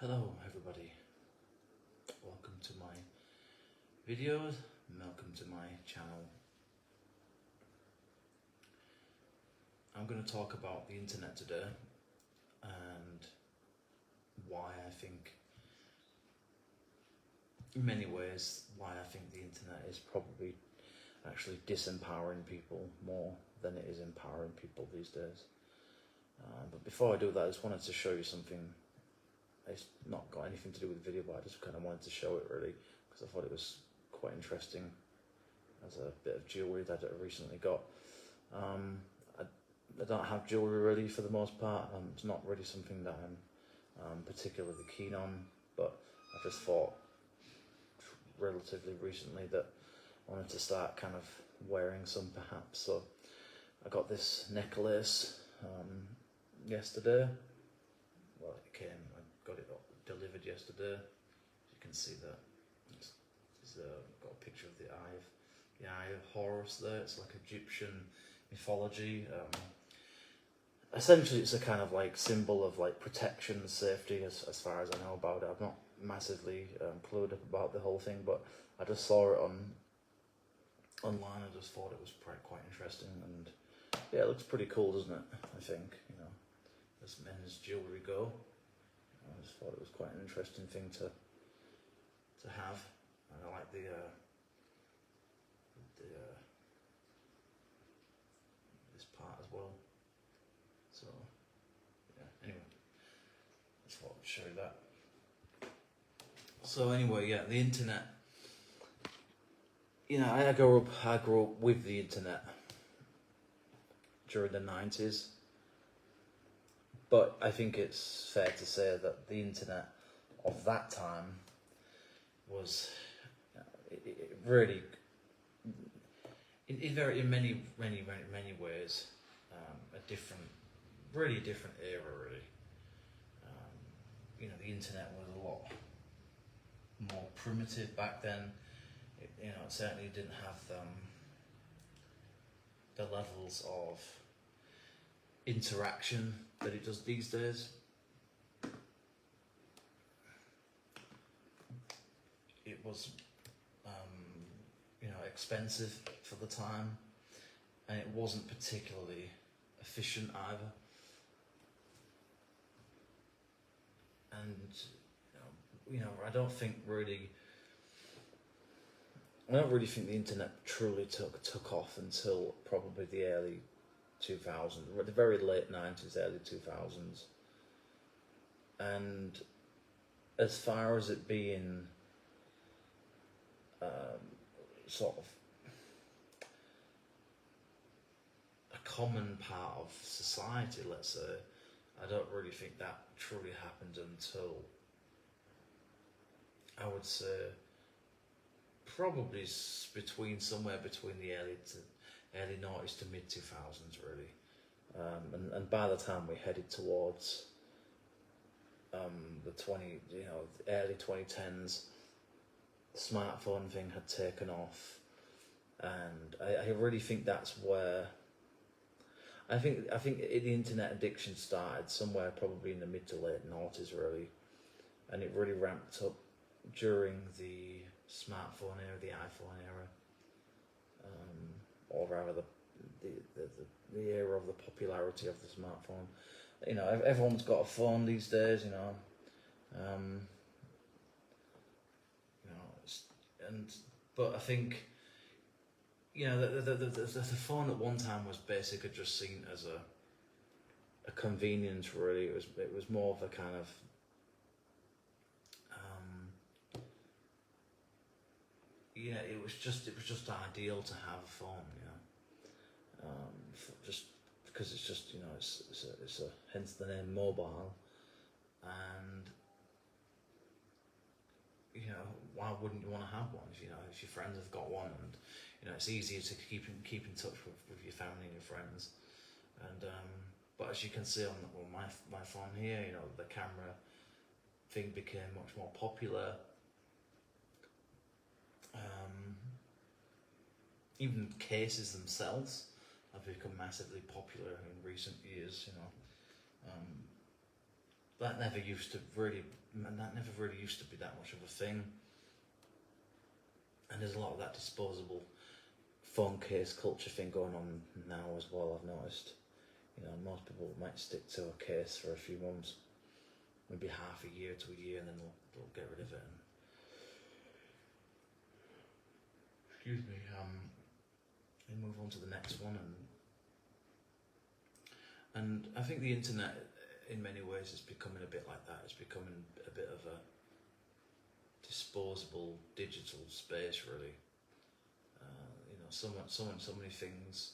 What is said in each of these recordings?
Hello everybody, welcome to my videos, welcome to my channel. I'm going to talk about the internet today and why I think, in many ways, why I think the internet is probably actually disempowering people more than it is empowering people these days. But before I do that, I just wanted to show you something. It's not got anything to do with the video, but I just kind of wanted to show it really because I thought it was quite interesting as a bit of jewellery that I recently got. I don't have jewellery really for the most part. It's not really something that I'm particularly keen on, but I just thought relatively recently that I wanted to start kind of wearing some perhaps. So I got this necklace yesterday. Well, it came, I got it delivered yesterday. You can see that it's got a picture of the eye of Horus there. It's like Egyptian mythology. Essentially, it's a kind of like symbol of like protection, safety, as far as I know about it. I'm not massively clued up about the whole thing, but I just saw it online. I just thought it was quite interesting, and yeah, it looks pretty cool, doesn't it? I think, you know, as men's jewellery go. I just thought it was quite an interesting thing to have, and I like this part as well. So yeah. Anyway, just thought I'd show you that. So anyway, yeah, the internet. You know, I grew up with the internet during the 90s. But I think it's fair to say that the internet of that time was it really, in many ways, really different era. Really, you know, the internet was a lot more primitive back then. It certainly didn't have the levels of interaction that it does these days. It was, expensive for the time, and it wasn't particularly efficient either. And I don't really think the internet truly took off until probably the early 2000s, the very late 90s, early 2000s. And as far as it being sort of a common part of society, let's say, I don't really think that truly happened until, I would say, probably somewhere between the early 90s to mid 2000s, really, and by the time we headed towards the early 2010s, the smartphone thing had taken off, and I really think that's where I think the internet addiction started somewhere probably in the mid to late 90s, really, and it really ramped up during the smartphone era, the iPhone era, or rather the era of the popularity of the smartphone. You know, everyone's got a phone these days. But I think, the phone at one time was basically just seen as a convenience. Really, it was more of a kind of it was just ideal to have a phone, just because it's just it's a hence the name mobile, and why wouldn't you want to have one if your friends have got one, and it's easier to keep in touch with your family and your friends, and but as you can see on my phone here, the camera thing became much more popular. Even cases themselves have become massively popular in recent years. that never used to really be that much of a thing. And there's a lot of that disposable phone case culture thing going on now as well, I've noticed. You know, most people might stick to a case for a few months, maybe half a year to a year, and then they'll get rid of it. Excuse me. And move on to the next one, and I think the internet, in many ways, is becoming a bit like that. It's becoming a bit of a disposable digital space, really. You know, so many things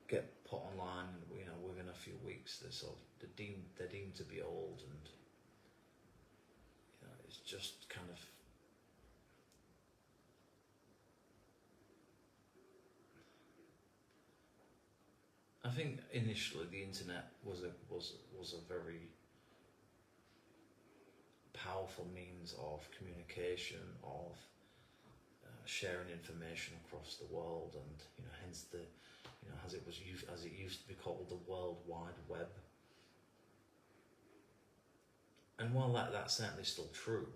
get put online, and you know, within a few weeks, they're deemed to be old, and you know, it's just kind of. I think initially the internet was a very powerful means of communication, of sharing information across the world, and you know, hence the, you know, as it used to be called, the World Wide Web. And while that's certainly still true,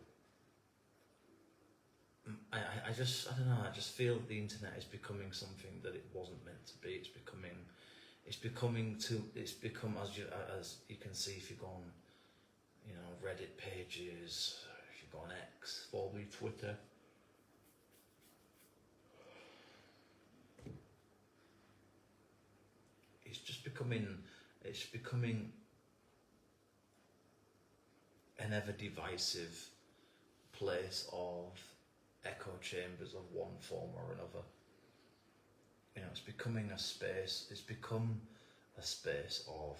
I don't know. I just feel the internet is becoming something that it wasn't meant to be. It's become, as you can see, if you go on, you know, Reddit pages, if you go on X, formerly Twitter, it's becoming an ever divisive place of echo chambers of one form or another. You know, it's become a space of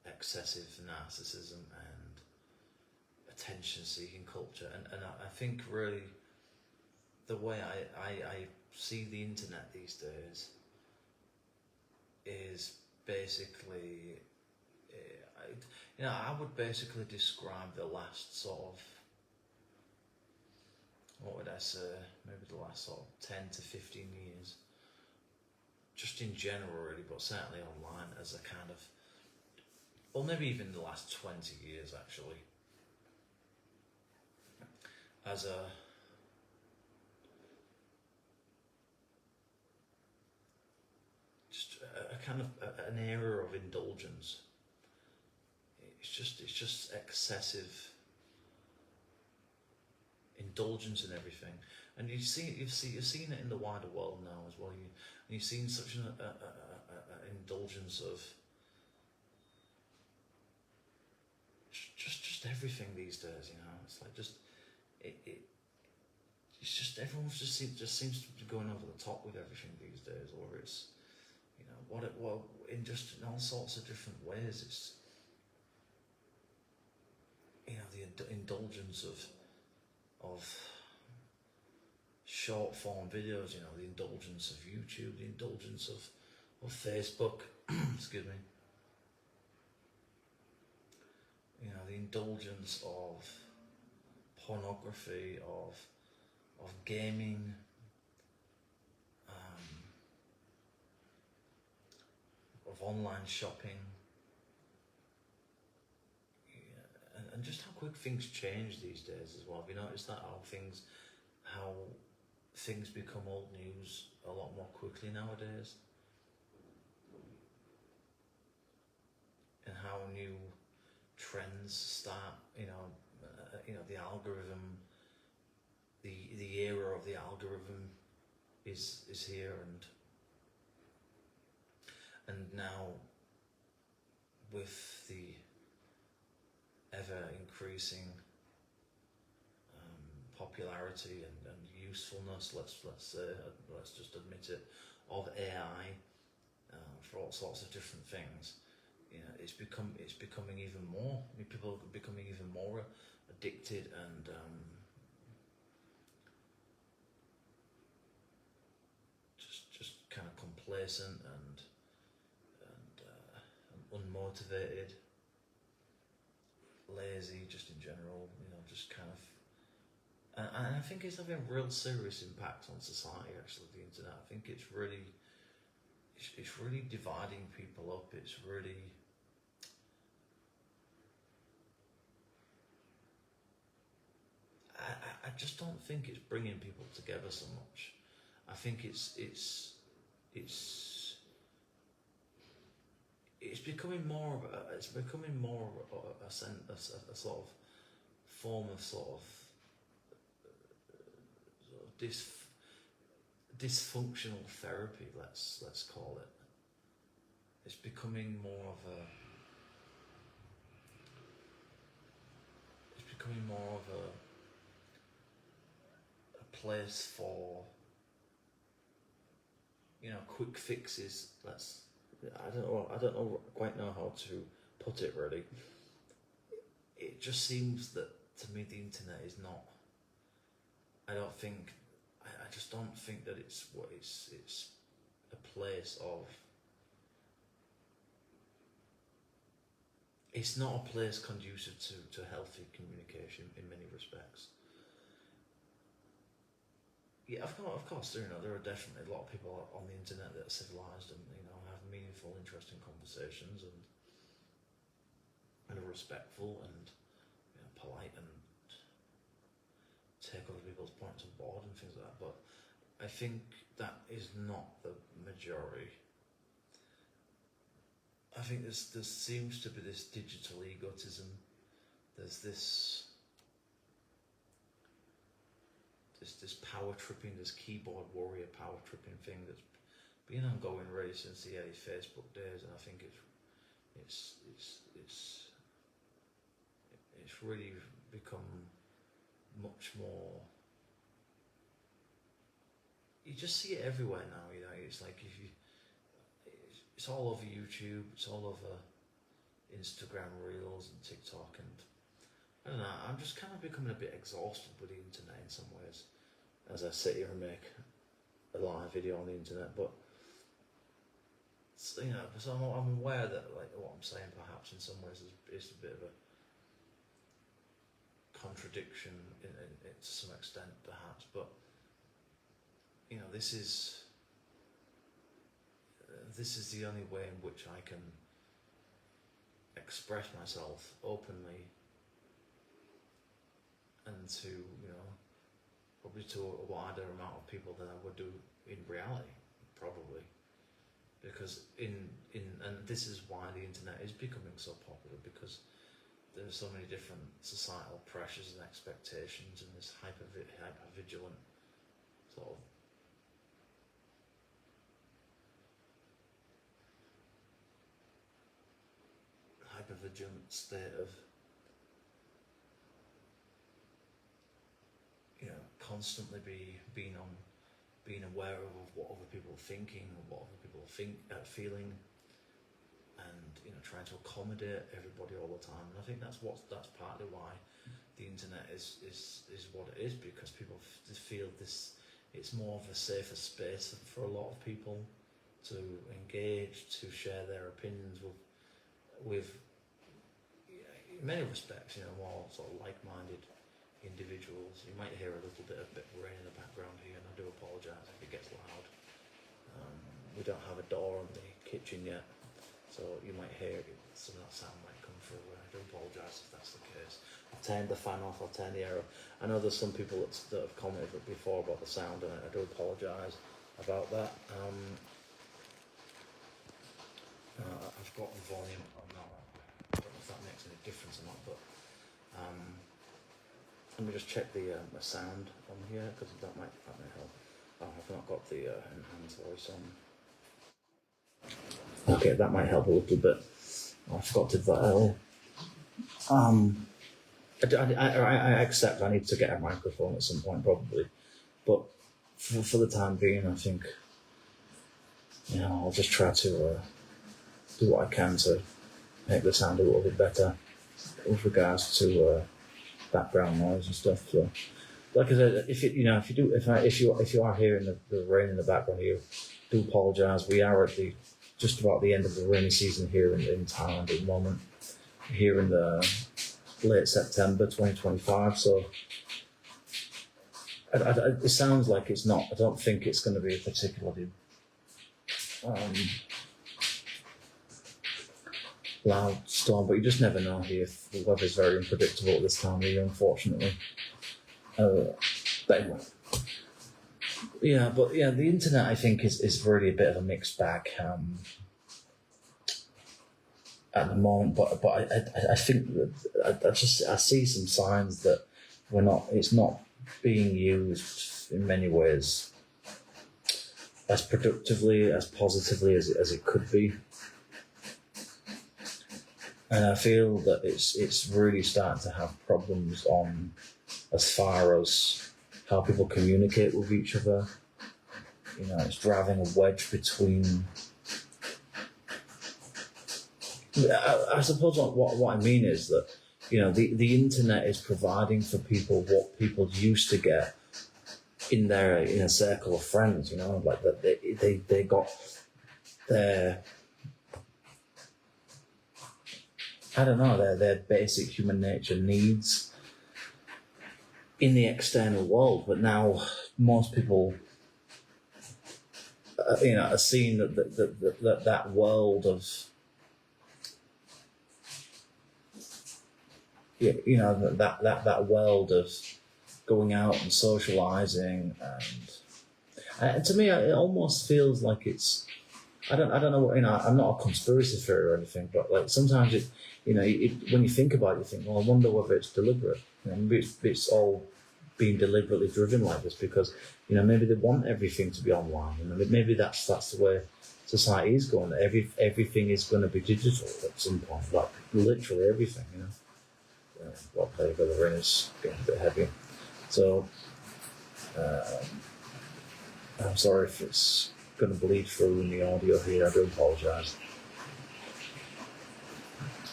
excessive narcissism and attention-seeking culture, and I think really the way I see the internet these days is basically, I would basically describe the last sort of, what would I say, maybe the last sort of 10 to 15 years, just in general really, but certainly online, as a kind of, or maybe even the last 20 years actually, as a kind of an era of indulgence. It's just excessive indulgence in everything, and you're seeing it in the wider world now as well. You've seen such an indulgence of just everything these days. You know, it's like it's just everyone's just seems to be going over the top with everything these days, or it's, you know, in all sorts of different ways. It's, you know, the indulgence of short form videos, you know, the indulgence of YouTube, the indulgence of Facebook, excuse me, you know, the indulgence of pornography, of gaming, of online shopping, and just how quick things change these days as well. Have you noticed that, how things become old news a lot more quickly nowadays, and how new trends start? You know, the algorithm, the era of the algorithm is here, and now with the ever increasing popularity and usefulness, let's just admit it, of AI for all sorts of different things. You know, it's becoming even more. I mean, people are becoming even more addicted and just kind of complacent and unmotivated, lazy, just in general. You know, just kind of. And I think it's having a real serious impact on society, actually, the internet. I think it's really dividing people up. It's really just don't think it's bringing people together so much. I think it's becoming more of a sort of form of dysfunctional therapy. Let's call it. It's becoming more of a place for, quick fixes. I don't quite know how to put it really. It just seems that to me the internet is not. I just don't think that it's a place of. It's not a place conducive to healthy communication in many respects. Yeah, of course, there are definitely a lot of people on the internet that are civilized and have meaningful, interesting conversations and are respectful and polite and take other people's points on board and things like that. But I think that is not the majority. I think there seems to be this digital egotism. There's this power tripping, this keyboard warrior power tripping thing that's been ongoing really since the early Facebook days, and I think it's really become much more. You just see it everywhere now. It's like it's all over YouTube, it's all over Instagram Reels and TikTok, and I don't know, I'm just kind of becoming a bit exhausted with the internet in some ways, as I sit here and make a live video on the internet. But so I'm aware that what I'm saying perhaps in some ways is a bit of a contradiction to some extent perhaps, but this is the only way in which I can express myself openly and to, probably to a wider amount of people than I would do in reality, probably. Because and this is why the internet is becoming so popular, because there's so many different societal pressures and expectations and this hyper-vigilant sort of hyper-vigilant state of constantly being aware of what other people are thinking, what other people are feeling, and trying to accommodate everybody all the time. And I think that's partly why the internet is what it is, because people feel it's more of a safer space for a lot of people to engage, to share their opinions with in many respects, more sort of like-minded individuals. You might hear a little bit of rain in the background here, and I do apologise if it gets loud. We don't have a door in the kitchen yet, so you might hear some of that sound might come through. I do apologise if that's the case. I've turned the fan off, I've turned the air off. I know there's some people that have commented before about the sound, and I do apologise about that. I've got the volume on now. I don't know if that makes any difference or not, but let me just check the sound on here, because that may help. Oh, I've not got the enhanced voice on. Okay, that might help a little bit. I forgot to do that earlier. I accept I need to get a microphone at some point probably, but for the time being, I think I'll just try to do what I can to make the sound a little bit better with regards to background noise and stuff. So, like I said, if you are hearing the rain in the background here, do apologise. We are at just about the end of the rainy season here in Thailand at the moment. Here in the late September 2025. So it sounds like it's not. I don't think it's going to be a particularly loud storm, but you just never know here. The weather's very unpredictable at this time of year, unfortunately. But anyway. Yeah, but yeah, the internet I think is really a bit of a mixed bag at the moment. But I think that I see some signs that it's not being used in many ways as productively, as positively as it could be. And I feel that it's really starting to have problems on as far as how people communicate with each other. You know, it's driving a wedge between. I suppose what I mean is that, you know, the internet is providing for people what people used to get in a circle of friends. You know, like that they got their, I don't know, their basic human nature needs in the external world, but now most people, are seeing that world of, that world of going out and socializing, and to me, it almost feels like it's. I don't know what, I'm not a conspiracy theory or anything, but like sometimes when you think about it, you think, well, I wonder whether it's deliberate. Maybe it's all being deliberately driven like this because, maybe they want everything to be online. Maybe that's the way society is going. Everything is going to be digital at some point, like literally everything. What play by the ring is getting a bit heavy. So, I'm sorry if it's going to bleed through in the audio here. I do apologise.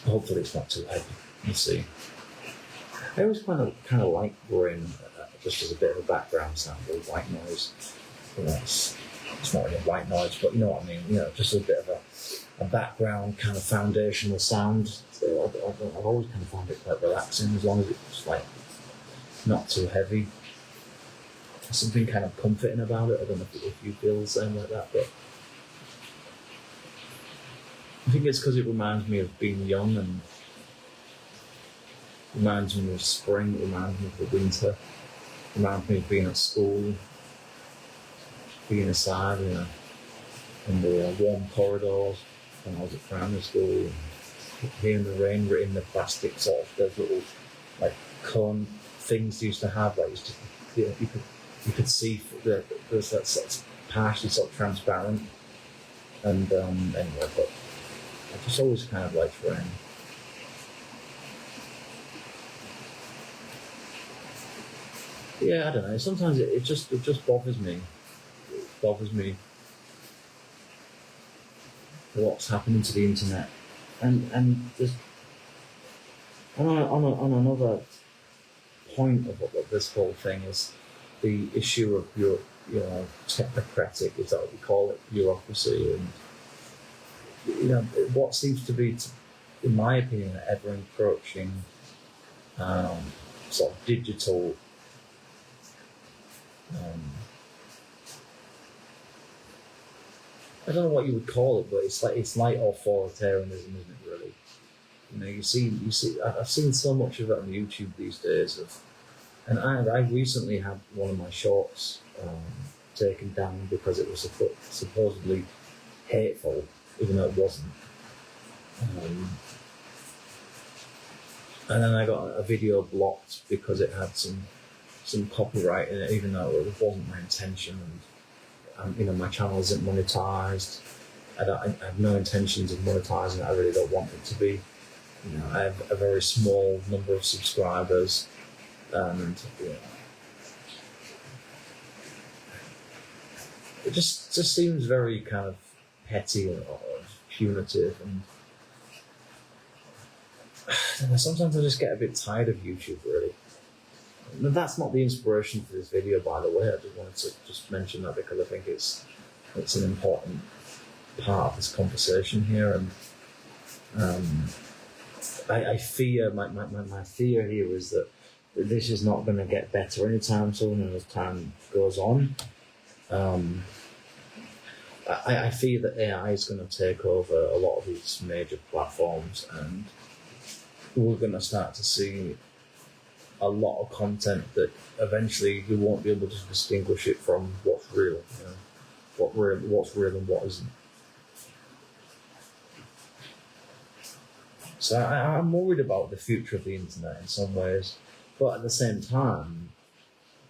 Hopefully it's not too heavy. We'll see. I always kind of like brain just as a bit of a background sound with white noise. It's not really white noise, but you know what I mean. Just a bit of a background kind of foundational sound. So I've always kind of found it quite relaxing as long as it's like not too heavy. There's something kind of comforting about it. I don't know if you feel the same like that, but I think it's because it reminds me of being young and reminds me of spring, reminds me of the winter, reminds me of being at school, being aside in the warm corridors when I was at primary school, hearing the rain in the plastic sort of those little like cone things they used to have, like it's just, you could see there's that sort of partially sort of transparent, and anyway, but I just always kind of liked rain. Yeah, I don't know. Sometimes it just bothers me. It bothers me what's happening to the internet, and just on another point of what this whole thing is, the issue of your technocratic, is that what we call it, bureaucracy, and what seems to be, in my opinion, an ever encroaching sort of digital. I don't know what you would call it, but it's like authoritarianism, isn't it? Really, you see. I've seen so much of it on YouTube these days. And I recently had one of my shorts taken down because it was supposedly hateful, even though it wasn't. And then I got a video blocked because it had some copyright in it, even though it wasn't my intention. And my channel isn't monetized. I have no intentions of monetizing it. I really don't want it to be. I have a very small number of subscribers, and it just seems very kind of petty or punitive, and sometimes I just get a bit tired of YouTube, really. And that's not the inspiration for this video, by the way. I just wanted to just mention that because I think it's an important part of this conversation here, and I fear my fear here is that this is not going to get better anytime soon, and as time goes on, I fear that AI is going to take over a lot of these major platforms, and we're going to start to see a lot of content that eventually you won't be able to distinguish it from what's real, what's real and what isn't. So I'm worried about the future of the internet in some ways, but at the same time,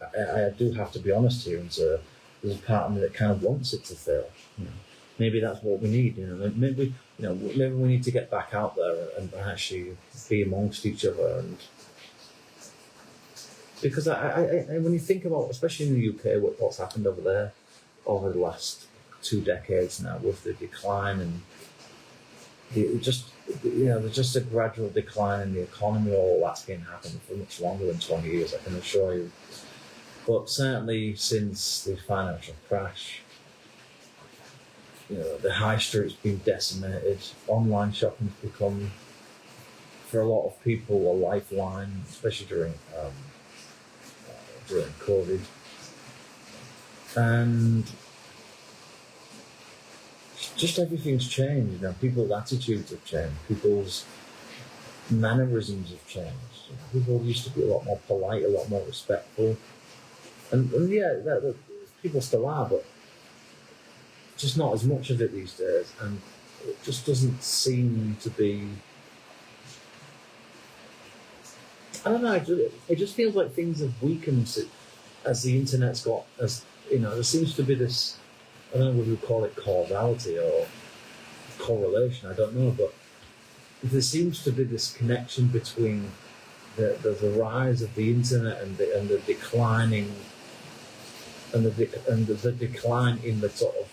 I do have to be honest here and say there's a part of me that kind of wants it to fail. Maybe that's what we need. Maybe we need to get back out there and actually be amongst each other. And because I when you think about, especially in the UK, what's happened over there over the last 2 decades now with the decline and there's just a gradual decline in the economy. All that's been happening for much longer than 20 years, I can assure you. But certainly since the financial crash, the high street's been decimated. Online shopping's become, for a lot of people, a lifeline, especially during COVID. And just everything's changed. People's attitudes have changed. People's mannerisms have changed. People used to be a lot more polite, a lot more respectful. And people still are, but just not as much of it these days. And it just doesn't seem to be... I don't know, it just feels like things have weakened as the internet's got... there seems to be this... I don't know whether you call it causality or correlation, I don't know, but there seems to be this connection between the rise of the internet and the declining and the decline in the sort of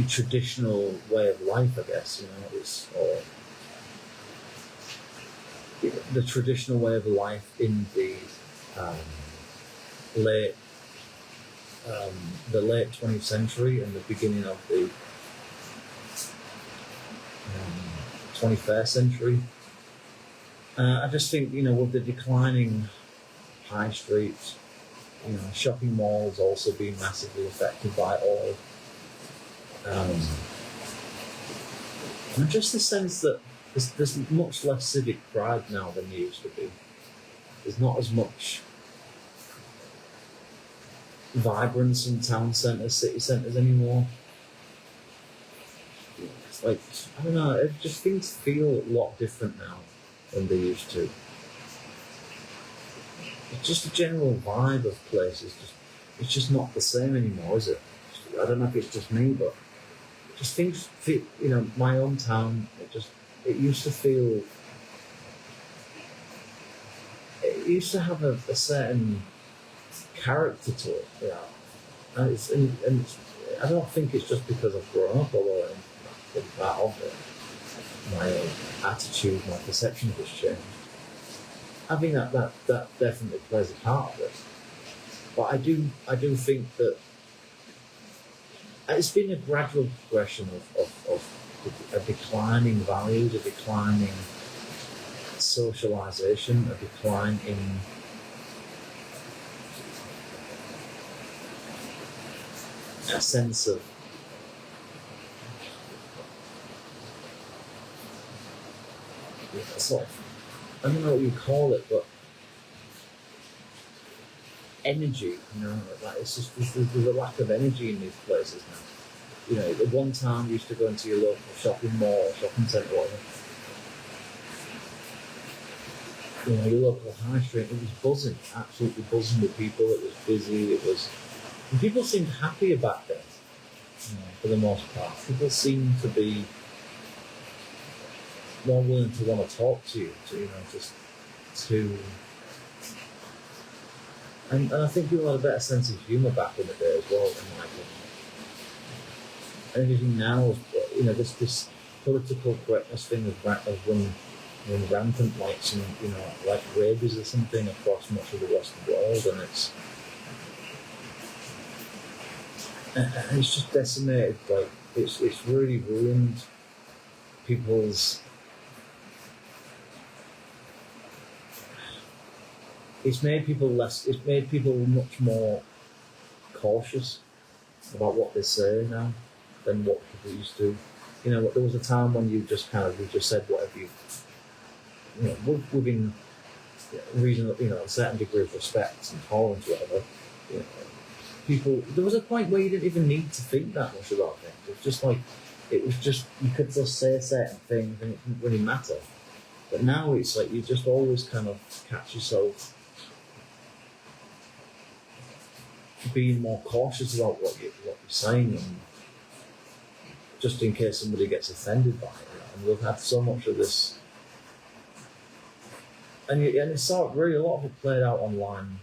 traditional way of life, I guess, the traditional way of life in the late 20th century and the beginning of the 21st century. I just think, with the declining high streets, shopping malls also being massively affected by oil. And just the sense that there's much less civic pride now than there used to be. There's not as much vibrance in town centres, city centres anymore. It's like, I don't know, things feel a lot different now than they used to. It's just a general vibe of places. It's just not the same anymore, is it? I don't know if it's just me, but just things feel, my own town, it used to feel, it used to have a certain character to it, and I don't think it's just because I've grown up, although I've been part of it. My attitude, my perception has changed. I think that definitely plays a part of it. But I do think that it's been a gradual progression of a declining values, a declining socialisation, a decline in a sense of sort of, I don't know what you call it, but energy, like it's just there's a lack of energy in these places now. At one time you used to go into your local shopping mall, shopping centre, whatever. Your local high street, it was buzzing, absolutely buzzing with people. It was busy. And people seemed happy about that, for the most part. People seemed to be more willing to want to talk to you, and I think people had a better sense of humour back in the day as well, in my opinion. And everything now is, this political correctness thing has run rampant, like some, like rabies or something across much of the Western world, and it's just decimated. Like it's really ruined people's. It's made people much more cautious about what they say now than what people used to. There was a time when you just said whatever within reason, a certain degree of respect and tolerance, whatever, people, there was a point where you didn't even need to think that much about things. It was just, you could just say certain things and it didn't really matter. But now it's like you just always kind of catch yourself being more cautious about what you're saying, and just in case somebody gets offended by it. And we've had so much of this, and it's really a lot of it played out online.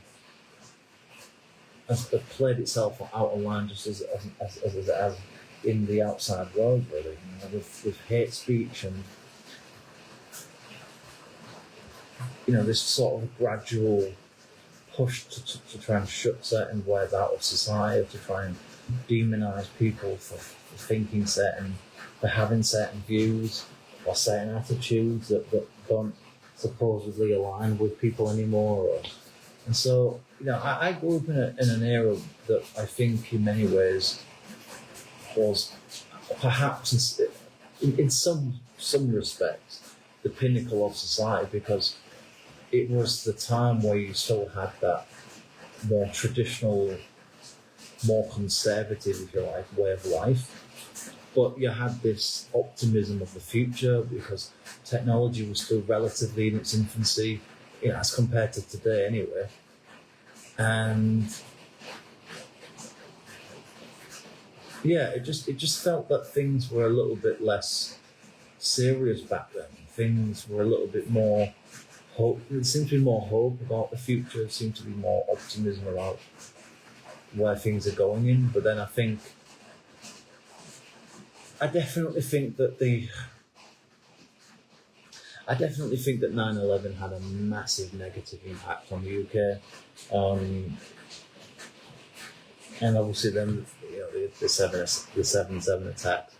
Has played itself out online just as in the outside world, really, with hate speech and this sort of gradual push to try and shut certain ways out of society, to try and demonise people for thinking for having certain views or certain attitudes that don't supposedly align with people anymore. And so, I grew up in an era that I think in many ways was perhaps in some respects the pinnacle of society, because it was the time where you still had that more traditional, more conservative, if you like, way of life. But you had this optimism of the future because technology was still relatively in its infancy, as compared to today anyway. And it just felt that things were a little bit less serious back then. Things were a little bit more hope. There seemed to be more hope about the future. There seemed to be more optimism about where things are going in. But then I definitely think that 9/11 had a massive negative impact on the UK, and obviously then the 7/7 attack.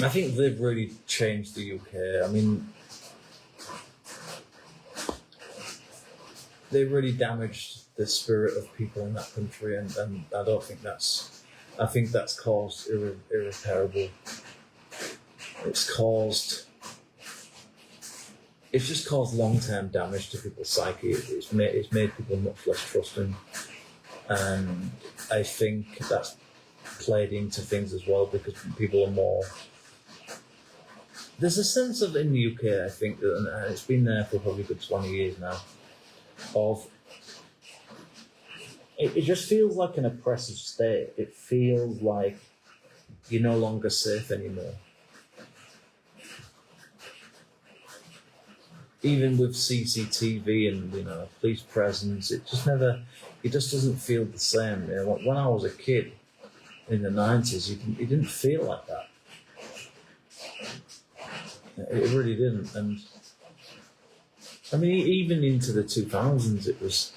I think they've really changed the UK. I mean, they really damaged the spirit of people in that country, and I don't think I think that's caused irreparable. It's just caused long-term damage to people's psyche. It's made people much less trusting, and I think that's played into things as well, because people are more. There's a sense of, in the UK, I think, and it's been there for probably a good 20 years now, of it just feels like an oppressive state. It feels like you're no longer safe anymore. Even with CCTV and police presence, it just doesn't feel the same. When I was a kid in the 90s, it didn't feel like that. It really didn't. And I mean, even into the 2000s, it was.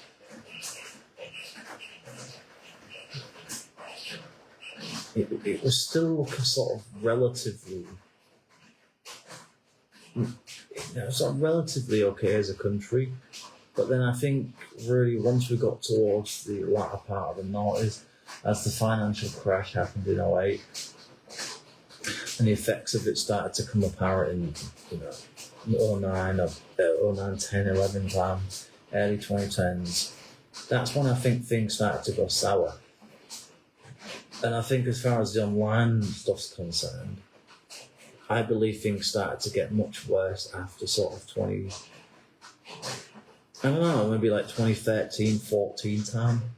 It was still sort of relatively okay as a country, but then I think really once we got towards the latter part of the noughties, as the financial crash happened in 2008, and the effects of it started to come apparent in 2009, 10, 11 time, early 2010s, that's when I think things started to go sour. And I think as far as the online stuff's concerned, I believe things started to get much worse after sort of 2013, 14 time.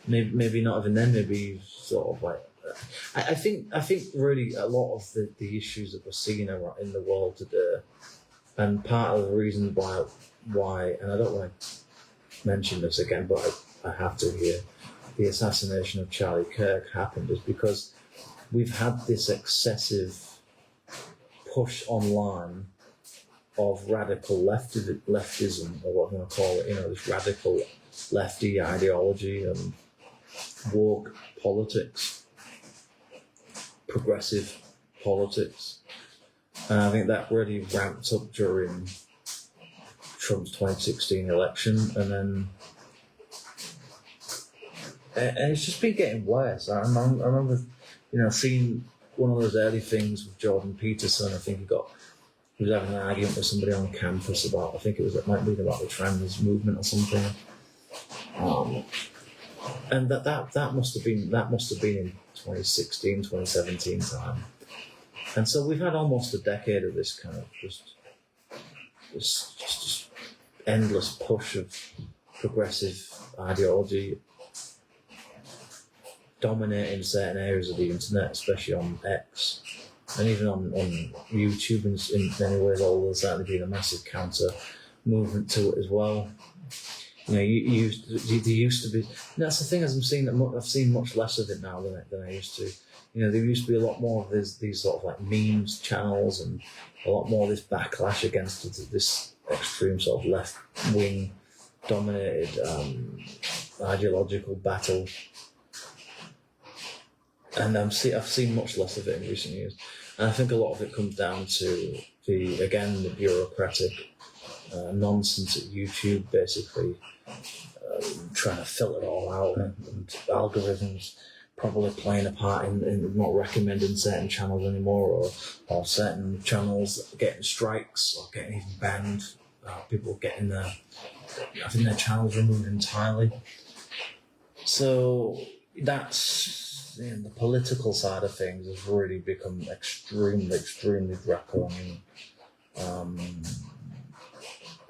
Maybe not even then, maybe sort of like... I think really a lot of the issues that we're seeing in the world today, and part of the reason why, and I don't want to mention this again, but I have to here, the assassination of Charlie Kirk happened is because we've had this excessive push online of radical leftism, or what I'm going to call it, this radical lefty ideology and woke politics, progressive politics. And I think that really ramped up during Trump's 2016 election, and it's just been getting worse. I remember, seeing one of those early things with Jordan Peterson. I think he he was having an argument with somebody on campus about, I think it might be about the trans movement or something. And that must have been in 2016, 2017 time. And so we've had almost a decade of this kind of just endless push of progressive ideology dominating certain areas of the internet, especially on X, and even on YouTube in many ways, although there's certainly been a massive counter movement to it as well. You know, there used to be. That's the thing, as I'm seeing that I've seen much less of it now than I used to. You know, there used to be a lot more of these sort of like memes channels and a lot more of this backlash against this extreme sort of left wing dominated ideological battle. And I've seen much less of it in recent years, and I think a lot of it comes down to the bureaucratic nonsense at YouTube, basically trying to filter it all out, and algorithms probably playing a part in not recommending certain channels anymore, or certain channels getting strikes or getting even banned, people having their channels removed entirely. So that's. The political side of things has really become extremely draconian,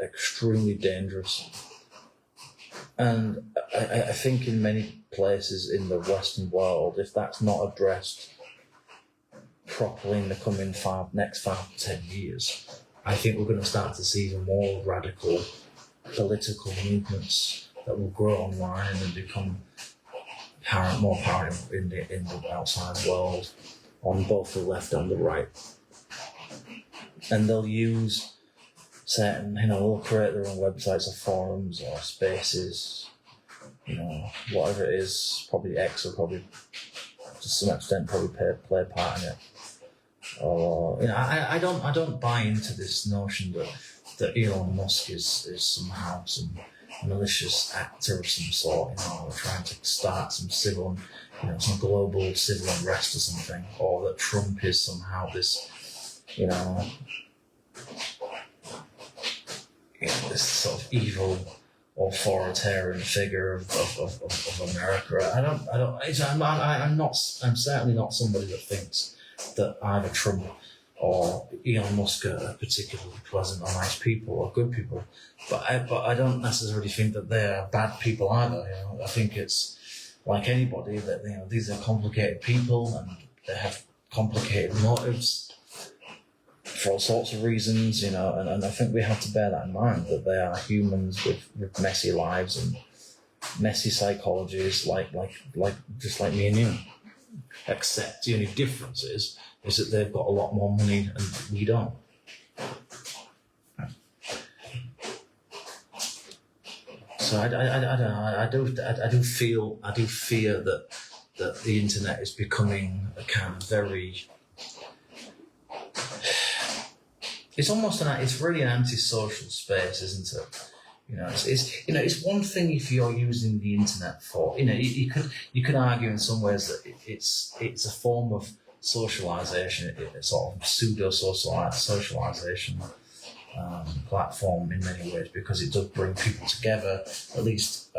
extremely dangerous. And I think in many places in the Western world, if that's not addressed properly in the coming next 5 to 10 years, I think we're going to start to see even more radical political movements that will grow online and become more apparent in the outside world, on both the left and the right. And they'll use certain, they'll create their own websites or forums or spaces, whatever it is. Probably X will probably, to some extent, probably play a part in it. Or I don't buy into this notion that Elon Musk is somehow some malicious actor of some sort, trying to start some civil, some global civil unrest or something, or that Trump is somehow this, this sort of evil authoritarian figure of America. I'm certainly not somebody that thinks that either Trump or Elon Musk are particularly pleasant or nice people or good people, but I don't necessarily think that they're bad people either. I think it's like anybody that these are complicated people and they have complicated motives for all sorts of reasons, and I think we have to bear that in mind, that they are humans with messy lives and messy psychologies, like just like me and you. Except the only difference is that they've got a lot more money and we don't. So I do fear that the internet is becoming a kind of very. It's really an antisocial space, isn't it? It's one thing if you're using the internet for, you could argue in some ways that it's a form of socialization, it's sort of pseudo-socialization platform in many ways, because it does bring people together, at least,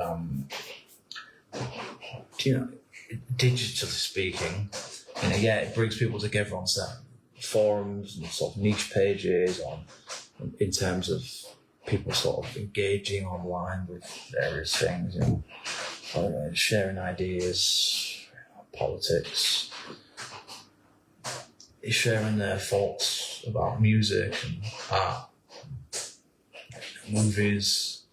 digitally speaking. It brings people together on certain forums and sort of niche pages in terms of people sort of engaging online with various things, sharing ideas, politics, sharing their thoughts about music and art, movies.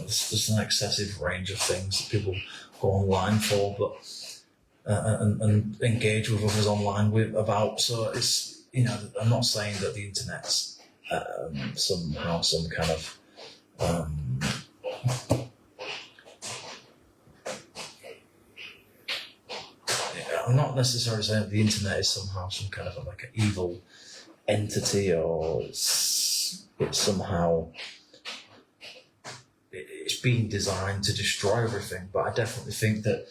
There's an excessive range of things that people go online for, but and engage with others online about. So it's. I'm not saying that the internet's somehow some kind of I'm not necessarily saying that the internet is somehow some kind of like an evil entity, or it's somehow it's being designed to destroy everything. But I definitely think that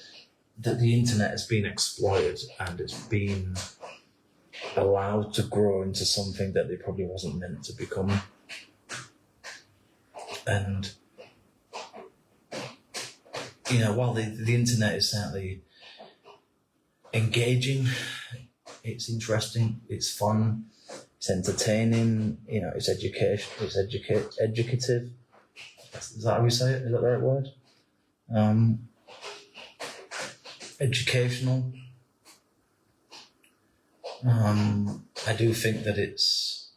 the internet has been exploited and it's been allowed to grow into something that they probably wasn't meant to become. And, you know, while the internet is certainly engaging, it's interesting, it's fun, it's entertaining, you know, it's educative. Is that how you say it? Is that the right word? Educational. I do think that it's.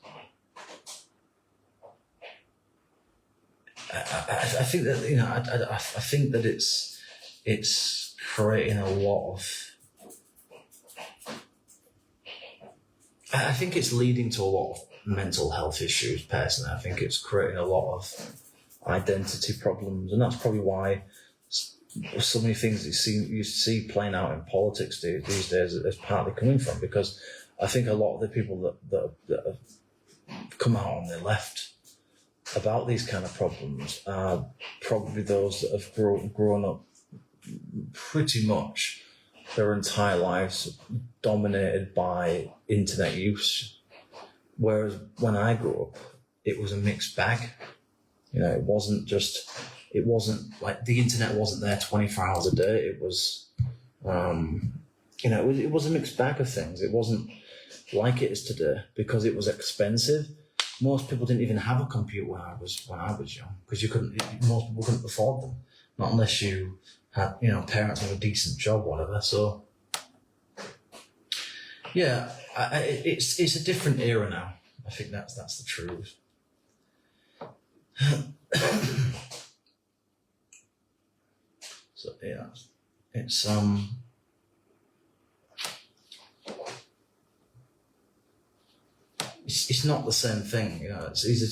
I think that, you know, I think that it's creating a lot of. I think it's leading to a lot of mental health issues. Personally, I think it's creating a lot of identity problems, and that's probably why so many things you see playing out in politics these days is partly coming from, because I think a lot of the people that have come out on the left about these kind of problems are probably those that have grown up pretty much their entire lives dominated by internet use, whereas when I grew up, it was a mixed bag. You know, it wasn't like the internet wasn't there 24 hours a day. It was, you know, it was a mixed bag of things. It wasn't like it is today because it was expensive. Most people didn't even have a computer when I was young, because most people couldn't afford them, not unless you had, you know, parents with a decent job, whatever. So, yeah, it's a different era now. I think that's the truth. So yeah, it's it's not the same thing, you know. It's easy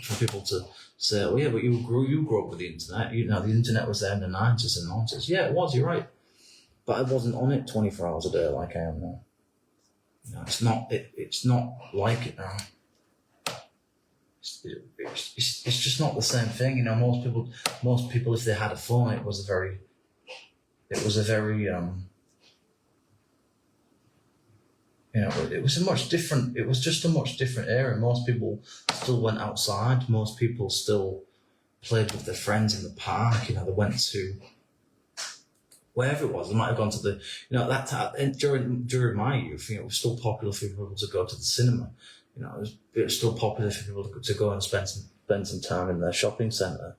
for people to say, "Oh yeah, but you grew up with the internet. You know, the internet was there in the 90s and 90s." Yeah, it was. You're right, but I wasn't on it 24 hours a day like I am now. You know, it's not like it now. It's just not the same thing, you know. Most people, if they had a phone, it was a very you know, it was just a much different era. Most people still went outside. Most people still played with their friends in the park. You know, they went to wherever it was. They might have gone to the, you know, that time. And during my youth, you know, it was still popular for people to go to the cinema. You know, it was still popular for people to go and spend some time in their shopping centre.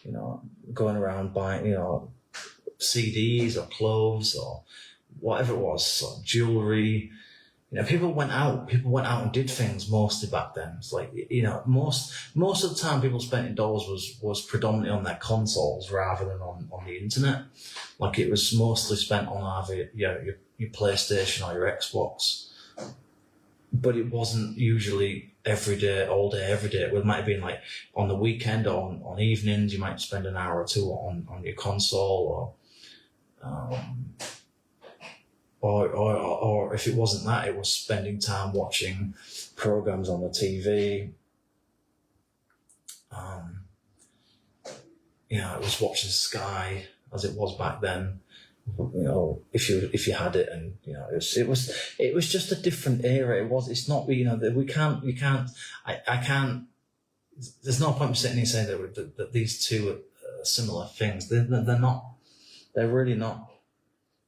You know, going around buying, you know, CDs or clothes or whatever it was, or jewellery. You know, people went out and did things mostly back then. It's like, you know, most of the time people spent in dollars was predominantly on their consoles rather than on the internet. Like, it was mostly spent on either, you know, your PlayStation or your Xbox. But it wasn't usually every day, all day, every day. It might have been like on the weekend or on evenings, you might spend an hour or two on your console, or if it wasn't that, it was spending time watching programs on the TV. You know, it was watching Sky as it was back then. You know, if you had it, and you know, it was just a different era. It's not, you know, that I can't. There's no point in sitting here saying that these two are similar things. They're not. They're really not.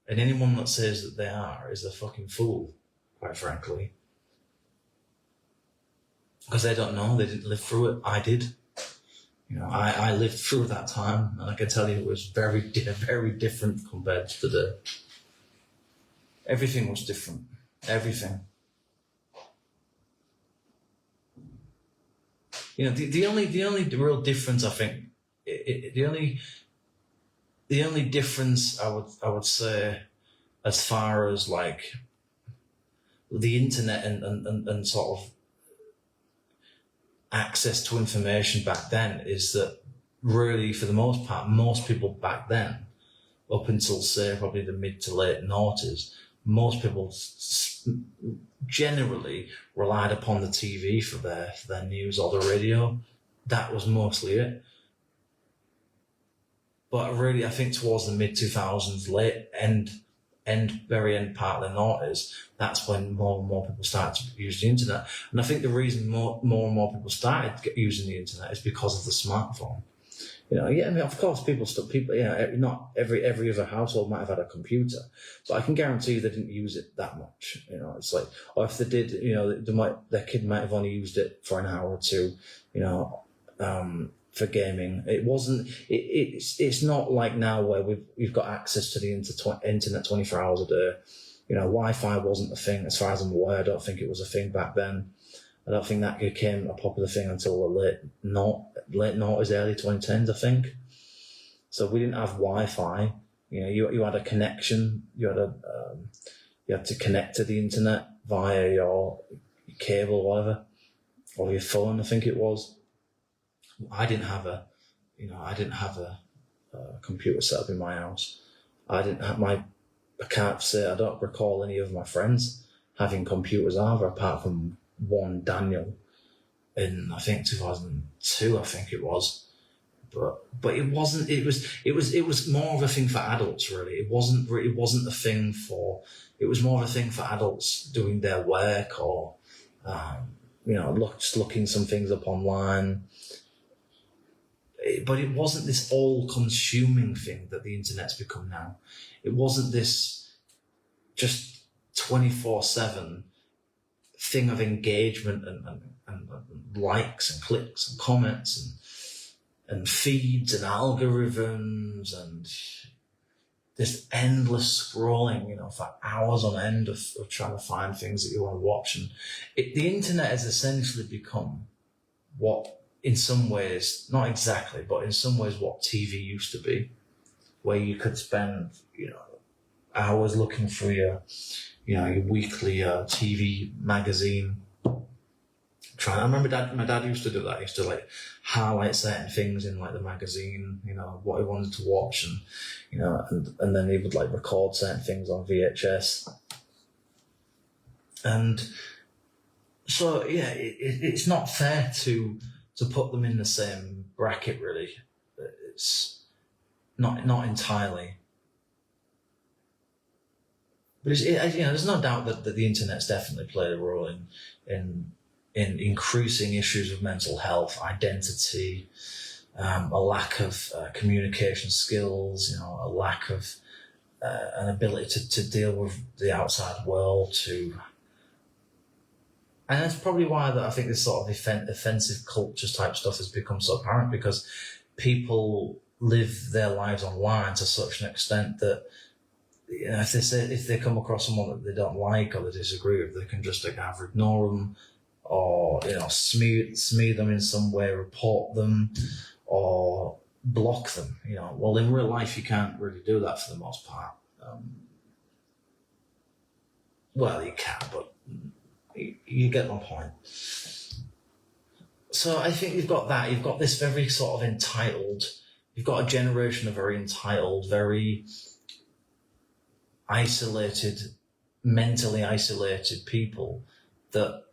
And anyone that says that they are is a fucking fool, quite frankly. Because they don't know, they didn't live through it. I did. You know, I lived through that time, and I can tell you it was very, very different compared to today. Everything was different. Everything. You know, the only real difference, I think, the only difference I would say, as far as like the internet and sort of access to information back then, is that really, for the most part, most people back then, up until say probably the mid to late noughties, most people generally relied upon the TV for their news or the radio. That was mostly it. But really, I think towards the mid 2000s, late end very end part of the noughties, that's when more and more people started to use the internet. And I think the reason more and more people started using the internet is because of the smartphone. I mean, of course, people, not every other household might have had a computer, but I can guarantee you they didn't use it that much. It's like, or if they did, their kid might have only used it for an hour or two, for gaming. It wasn't. It's not like now where we've got access to the internet 24 hours a day. Wi-Fi wasn't a thing as far as I'm aware. I don't think it was a thing back then. I don't think that became a popular thing until the late noughties, early 2010s, I think. So we didn't have Wi-Fi. You had a connection. You had to connect to the internet via your cable or whatever, or your phone, I think it was. I didn't have a computer set up in my house. I can't say I don't recall any of my friends having computers either, apart from one, Daniel, in I think 2002, I think it was. But it wasn't. It was more of a thing for adults, really. It wasn't a thing for. It was more of a thing for adults doing their work or, just looking some things up online. But it wasn't this all-consuming thing that the internet's become now. It wasn't this just 24/7 thing of engagement and likes and clicks and comments and feeds and algorithms and this endless scrolling, for hours on end of trying to find things that you want to watch. And the internet has essentially become what, in some ways, not exactly, but in some ways what TV used to be, where you could spend, hours looking through your weekly TV magazine. I remember my dad used to do that. He used to highlight certain things in the magazine, what he wanted to watch, and then he would record certain things on VHS. And so it's not fair to put them in the same bracket, really. It's not entirely. But there's no doubt that the internet's definitely played a role in increasing issues of mental health, identity, a lack of communication skills, a lack of an ability to deal with the outside world. And that's probably why I think this sort of offensive cultures type stuff has become so apparent, because people live their lives online to such an extent that if they come across someone that they don't like or they disagree with, they can just either ignore them or smear them in some way, report them, or block them. Well, in real life you can't really do that for the most part. Well, you can, but you get my point. So I think you've got that. You've got this very sort of entitled. You've got a generation of very entitled, very isolated, mentally isolated people that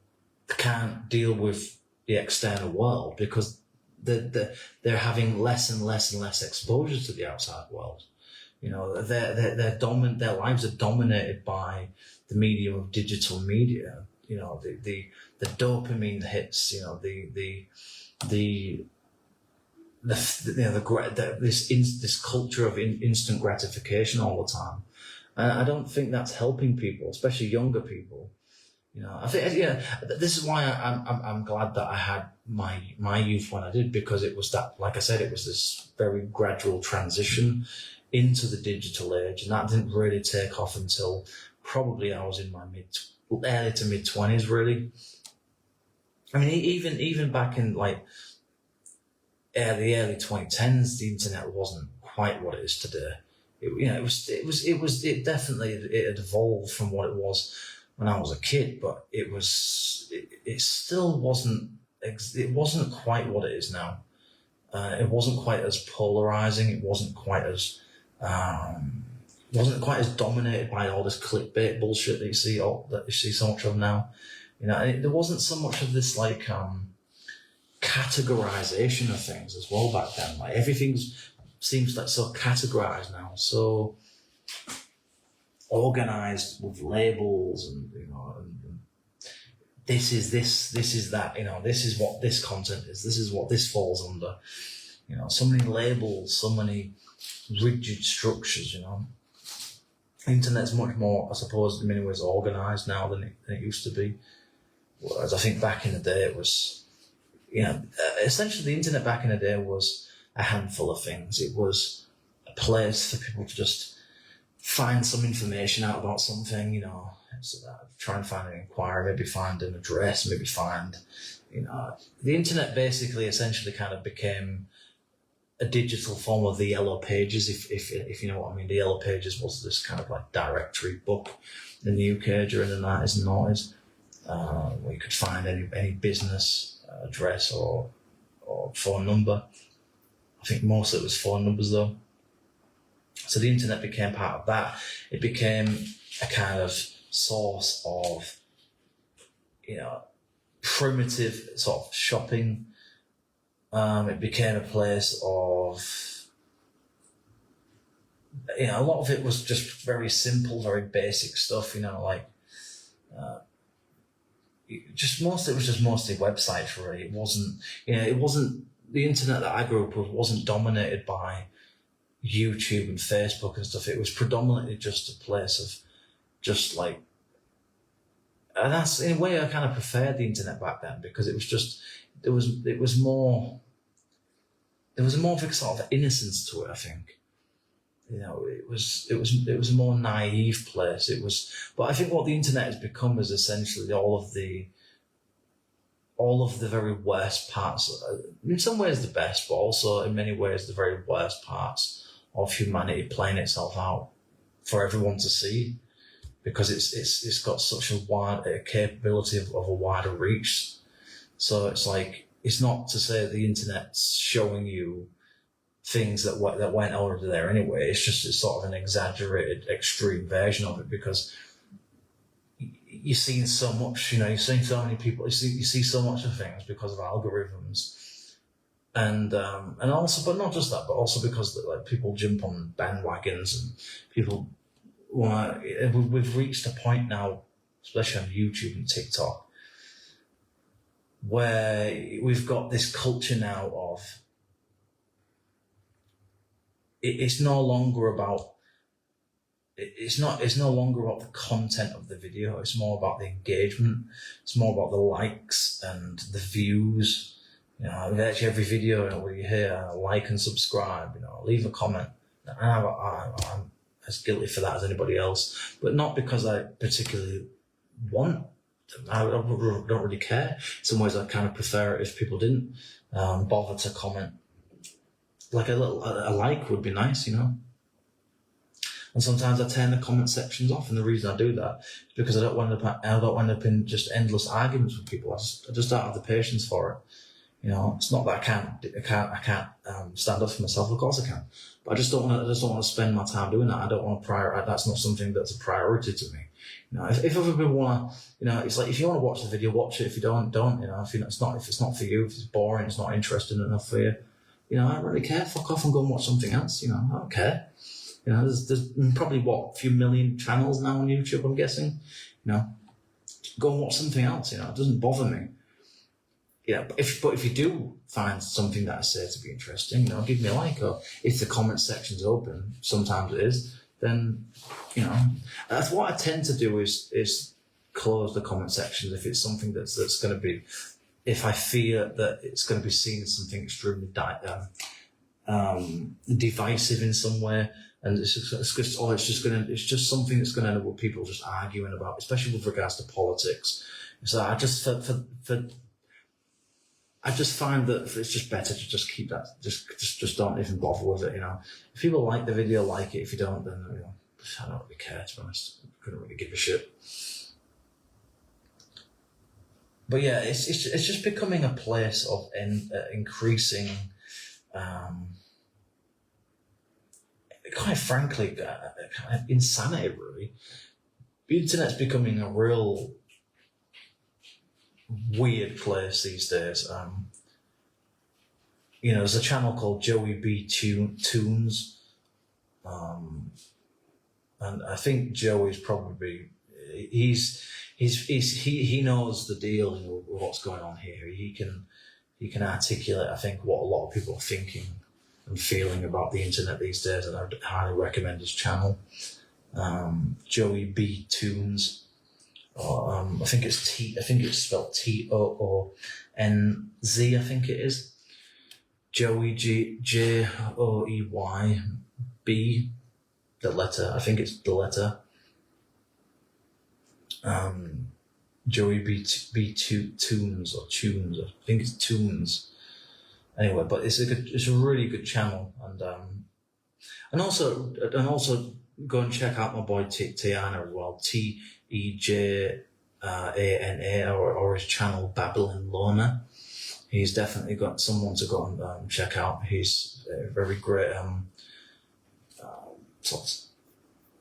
can't deal with the external world because they're having less and less exposure to the outside world. Their lives are dominated by the medium of digital media. The dopamine hits. This culture of instant gratification all the time. And I don't think that's helping people, especially younger people. I think this is why I'm glad that I had my youth when I did, because it was that, like I said, it was this very gradual transition into the digital age, and that didn't really take off until probably I was in my early to mid 20s, really. I mean, even back in the early 2010s, the internet wasn't quite what it is today. It definitely had evolved from what it was when I was a kid, but it still wasn't quite what it is now. It wasn't quite as polarizing. It wasn't quite as dominated by all this clickbait bullshit that you see so much of now. There wasn't so much of this categorization of things as well back then. Everything seems so categorized now. So organised with labels and and this is that, this is what this content is, this is what this falls under, so many labels, so many rigid structures. The internet's much more, I suppose, in many ways organised now than it used to be. Whereas I think back in the day it was, essentially the internet back in the day was a handful of things. It was a place for people to just find some information out about something, try and find an inquiry, maybe find an address, maybe find, the internet basically essentially kind of became a digital form of the Yellow Pages, if you know what I mean. The Yellow Pages was this kind of like directory book in the UK during the 90s and 90s, where you could find any business address or phone number. I think most of it was phone numbers though. So the internet became part of that. It became a kind of source of, primitive sort of shopping. It became a place of, a lot of it was just very simple, very basic stuff, just mostly, it was just mostly websites really. It wasn't, the internet that I grew up with wasn't dominated by YouTube and Facebook and stuff. It was predominantly just a place of just like, and that's in a way I kind of preferred the internet back then, because it was just, it was more of a sort of innocence to it, I think. It was a more naive place. But I think what the internet has become is essentially all of the very worst parts, in some ways the best, but also in many ways the very worst parts of humanity playing itself out for everyone to see, because it's got such a capability of a wider reach. So it's like, it's not to say the internet's showing you things that weren't already there anyway. It's sort of an exaggerated, extreme version of it, because you're seeing so much, you're seeing so many people, you see so much of things because of algorithms. And also, but not just that, but also because like people jump on bandwagons and people we've reached a point now, especially on YouTube and TikTok, where we've got this culture now of, it's no longer about the content of the video. It's more about the engagement. It's more about the likes and the views. Actually every video where you hear like and subscribe, leave a comment. I'm as guilty for that as anybody else, but not because I particularly want them. I don't really care. In some ways I kind of prefer it if people didn't bother to comment. Like a like would be nice, And sometimes I turn the comment sections off, and the reason I do that is because I don't end up in just endless arguments with people. I just don't have the patience for it. It's not that I can't stand up for myself. Of course I can, but I just don't want to spend my time doing that. I don't want to prioritize. That's not something that's a priority to me. If other people want to, it's like, if you want to watch the video, watch it. If you don't. If it's not for you, if it's boring, it's not interesting enough for you. I don't really care. Fuck off and go and watch something else. I don't care. There's probably a few million channels now on YouTube, I'm guessing. Go and watch something else. It doesn't bother me. But if you do find something that I say to be interesting, give me a like. Or if the comment section's open, sometimes it is, then that's what I tend to do is close the comment sections if it's something that's going to be, if I fear that it's going to be seen as something extremely divisive in some way, and it's just something that's going to end up with people just arguing about, especially with regards to politics. So I just find that it's just better to just keep that, just don't even bother with it. If people like the video, like it. If you don't, then I don't really care, to be honest. I couldn't really give a shit. But yeah, it's just becoming a place of increasing, quite frankly, kind of insanity, really. The internet's becoming a real weird place these days. There's a channel called Joey B. Toonz, and I think Joey's probably he knows the deal with what's going on here. He can articulate, I think, what a lot of people are thinking and feeling about the internet these days, and I would highly recommend his channel. Joey B. Toonz. I think it's spelled Toonz. I think it is. Joey Joey B. The letter. I think it's the letter. Joey B. Toonz or Toonz. I think it's Toonz. Anyway, but it's a really good channel, and also go and check out my boy Tiana as well. TEJANA or his channel Babylon Lona. He's definitely got someone to go and check out. He's a very great sort of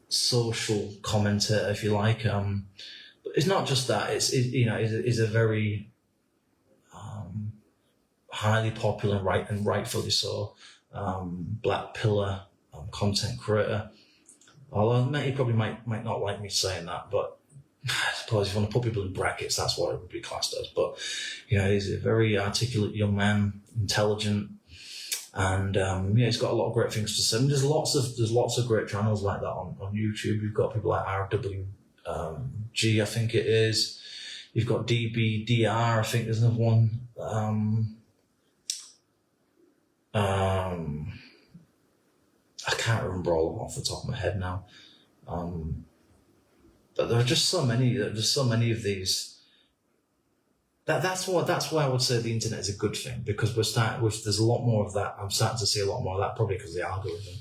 social commentator, if you like. But it's not just that. It's a very highly popular and rightfully so black pillar content creator. Although he probably might not like me saying that, but I suppose if you want to put people in brackets, that's what it would be classed as. But he's a very articulate young man, intelligent, and he's got a lot of great things to say. And there's lots of great channels like that on YouTube. You've got people like RWG, I think it is. You've got DBDR, I think there's another one. I can't remember all of them off the top of my head now. But there are just so many. There's so many of these. That's why I would say the internet is a good thing, because there's a lot more of that. I'm starting to see a lot more of that, probably because of the algorithm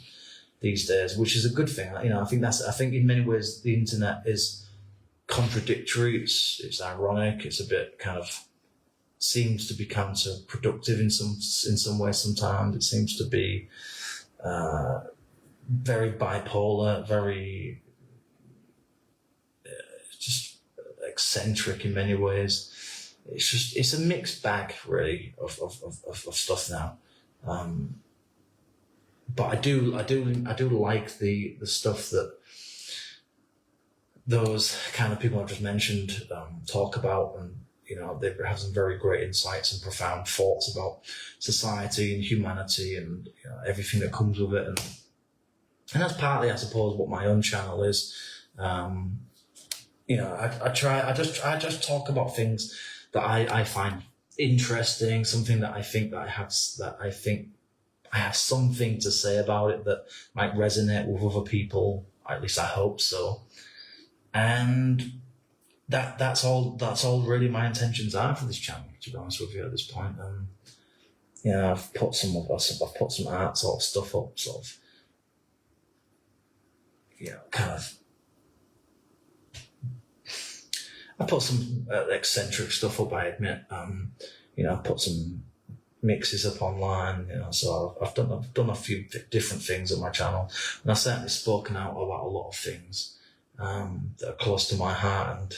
these days, which is a good thing. I think in many ways the internet is contradictory. It's ironic. It's a bit kind of seems to be counterproductive in some ways. Sometimes it seems to be very bipolar, very just eccentric in many ways. It's a mixed bag really of stuff now. But I do like the stuff that those kind of people I've just mentioned talk about, and they have some very great insights and profound thoughts about society and humanity and everything that comes with it, and that's partly, I suppose, what my own channel is. I just talk about things that I find interesting, something that I think I have something to say about it that might resonate with other people. At least I hope so. And that's all really my intentions are for this channel, to be honest with you at this point. I've put some art sort of stuff up, sort of, kind of. I put some eccentric stuff up, I admit. I've put some mixes up online, so I've done a few different things on my channel, and I've certainly spoken out about a lot of things that are close to my heart, and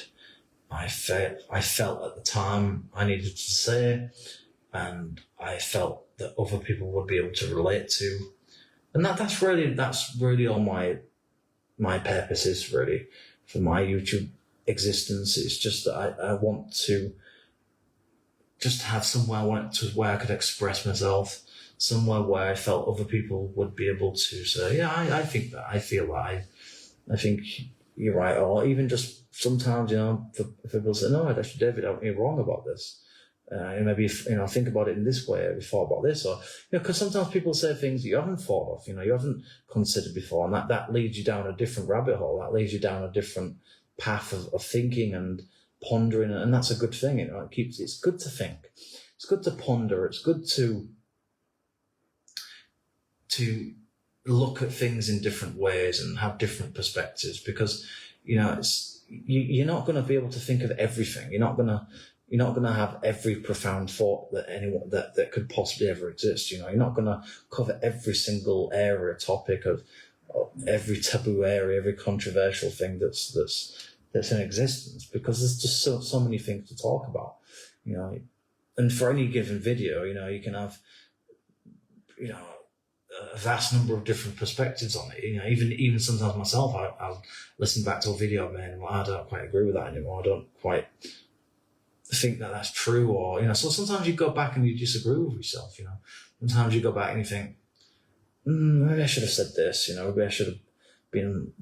I felt at the time I needed to say, and I felt that other people would be able to relate to, and that's really all my purpose is really for my YouTube existence. It's just that I want to just have somewhere where I could express myself, somewhere where I felt other people would be able to say, I think that, I feel that, I think you're right, or even just sometimes, for people say, no, actually, David, you're wrong about this. Maybe think about it in this way. Have you thought about this? Or because sometimes people say things you haven't thought of, you haven't considered before, and that leads you down a different rabbit hole. That leads you down a different path of thinking and pondering, and that's a good thing. It's good to think, it's good to ponder, it's good to look at things in different ways and have different perspectives, because you're not going to be able to think of everything. You're not going to have every profound thought that could possibly ever exist. You're not going to cover every single area, topic of every taboo area, every controversial thing that's in existence, because there's just so many things to talk about, and for any given video, you can have, a vast number of different perspectives on it. You know, even sometimes myself, I'll listen back to a video I've made and I don't quite agree with that anymore. I don't quite think that that's true, or, you know, so sometimes you go back and you disagree with yourself, you know. Sometimes you go back and you think, maybe I should have said this, you know, maybe I should have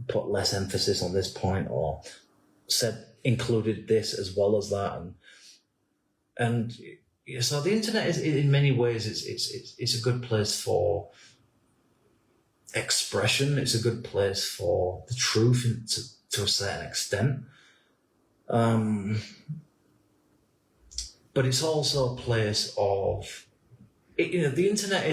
put less emphasis on this point, or included this as well as that, and so the internet is, in many ways, it's a good place for expression. It's a good place for the truth to a certain extent. But it's also a place of, you know, the internet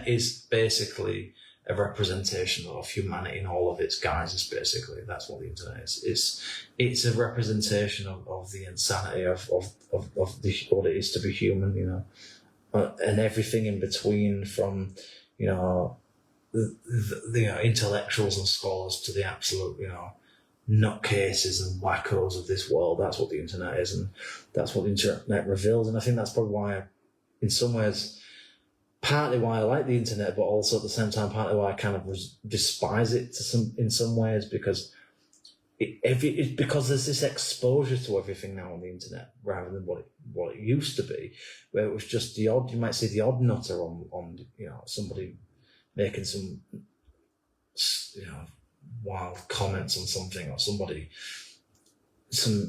is basically a representation of humanity in all of its guises. Basically, that's what the internet is. It's a representation of the insanity of what it is to be human, you know, and everything in between, from, you know, the intellectuals and scholars to the absolute, you know, nutcases and wackos of this world. That's what the internet is, and that's what the internet reveals. And I think that's probably why, in some ways, partly why I like the internet, but also at the same time partly why I kind of despise it in some ways, because because there's this exposure to everything now on the internet, rather than what it used to be, where it was just the odd. You might see the odd nutter on you know, somebody making some, you know, wild comments on something, or somebody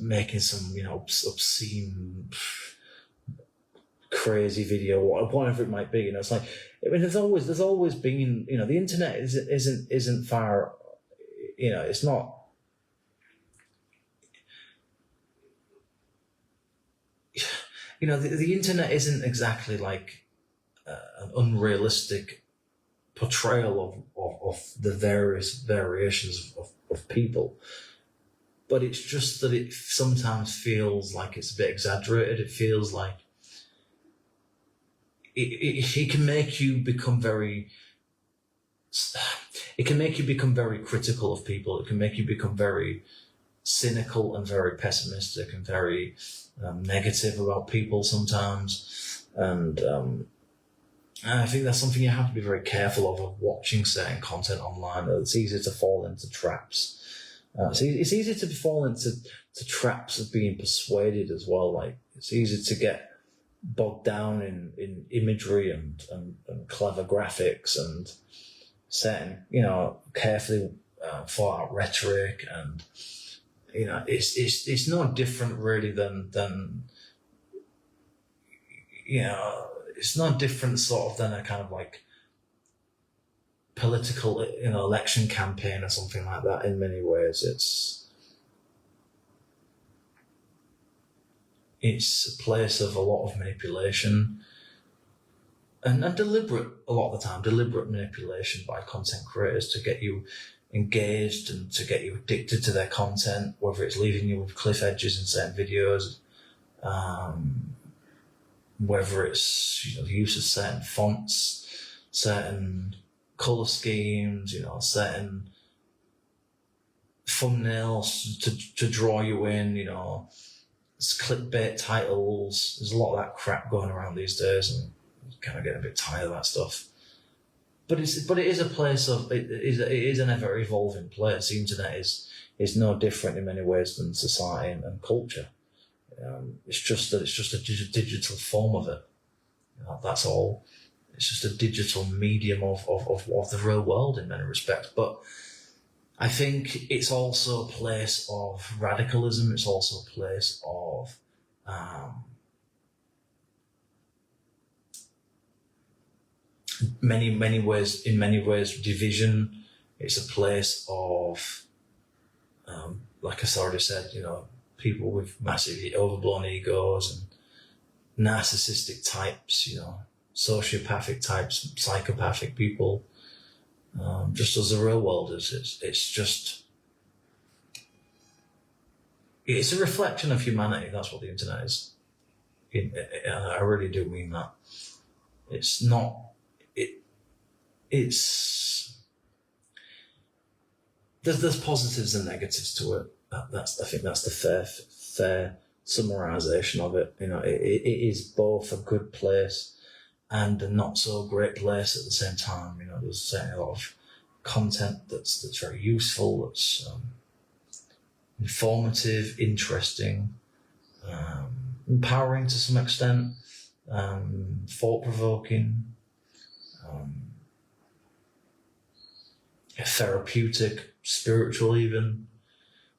making some, you know, obscene, crazy video, or whatever it might be. You know, it's like, I mean, there's always been, you know, the internet isn't far, you know, it's not, you know, the internet isn't exactly like an unrealistic portrayal of the various variations of people, but it's just that it sometimes feels like it's a bit exaggerated. It feels like it can make you become very critical of people. It can make you become very cynical and very pessimistic and very negative about people sometimes, and I think that's something you have to be very careful of watching certain content online. It's easy to fall into traps. It's easy to fall into traps of being persuaded as well. Like, it's easy to get bogged down in imagery and clever graphics and certain, you know, carefully thought out rhetoric, and, you know, it's no different really than you know, it's no different sort of than a kind of like political, you know, election campaign or something like that. In many ways, it's a place of a lot of manipulation and deliberate, a lot of the time, deliberate manipulation by content creators to get you engaged and to get you addicted to their content, whether it's leaving you with cliff edges in certain videos, whether it's, you know, the use of certain fonts, certain colour schemes, you know, certain thumbnails to draw you in, you know, it's clickbait titles. There's a lot of that crap going around these days, and I'm kind of getting a bit tired of that stuff. But it is a place of, it is an ever evolving place. The internet is no different in many ways than society and culture. It's just a digital form of it. You know, that's all. It's just a digital medium of the real world in many respects. But I think it's also a place of radicalism. It's also a place of many ways division. It's a place of, like I already said, you know, people with massively overblown egos and narcissistic types, you know, sociopathic types, psychopathic people, just as the real world is. It's a reflection of humanity. That's what the internet is. And I really do mean that. It's not, there's positives and negatives to it. I think that's the fair summarization of it. You know, it is both a good place and a not so great place at the same time. You know, there's certainly a lot of content that's very useful, that's informative, interesting, empowering to some extent, thought-provoking, therapeutic, spiritual even.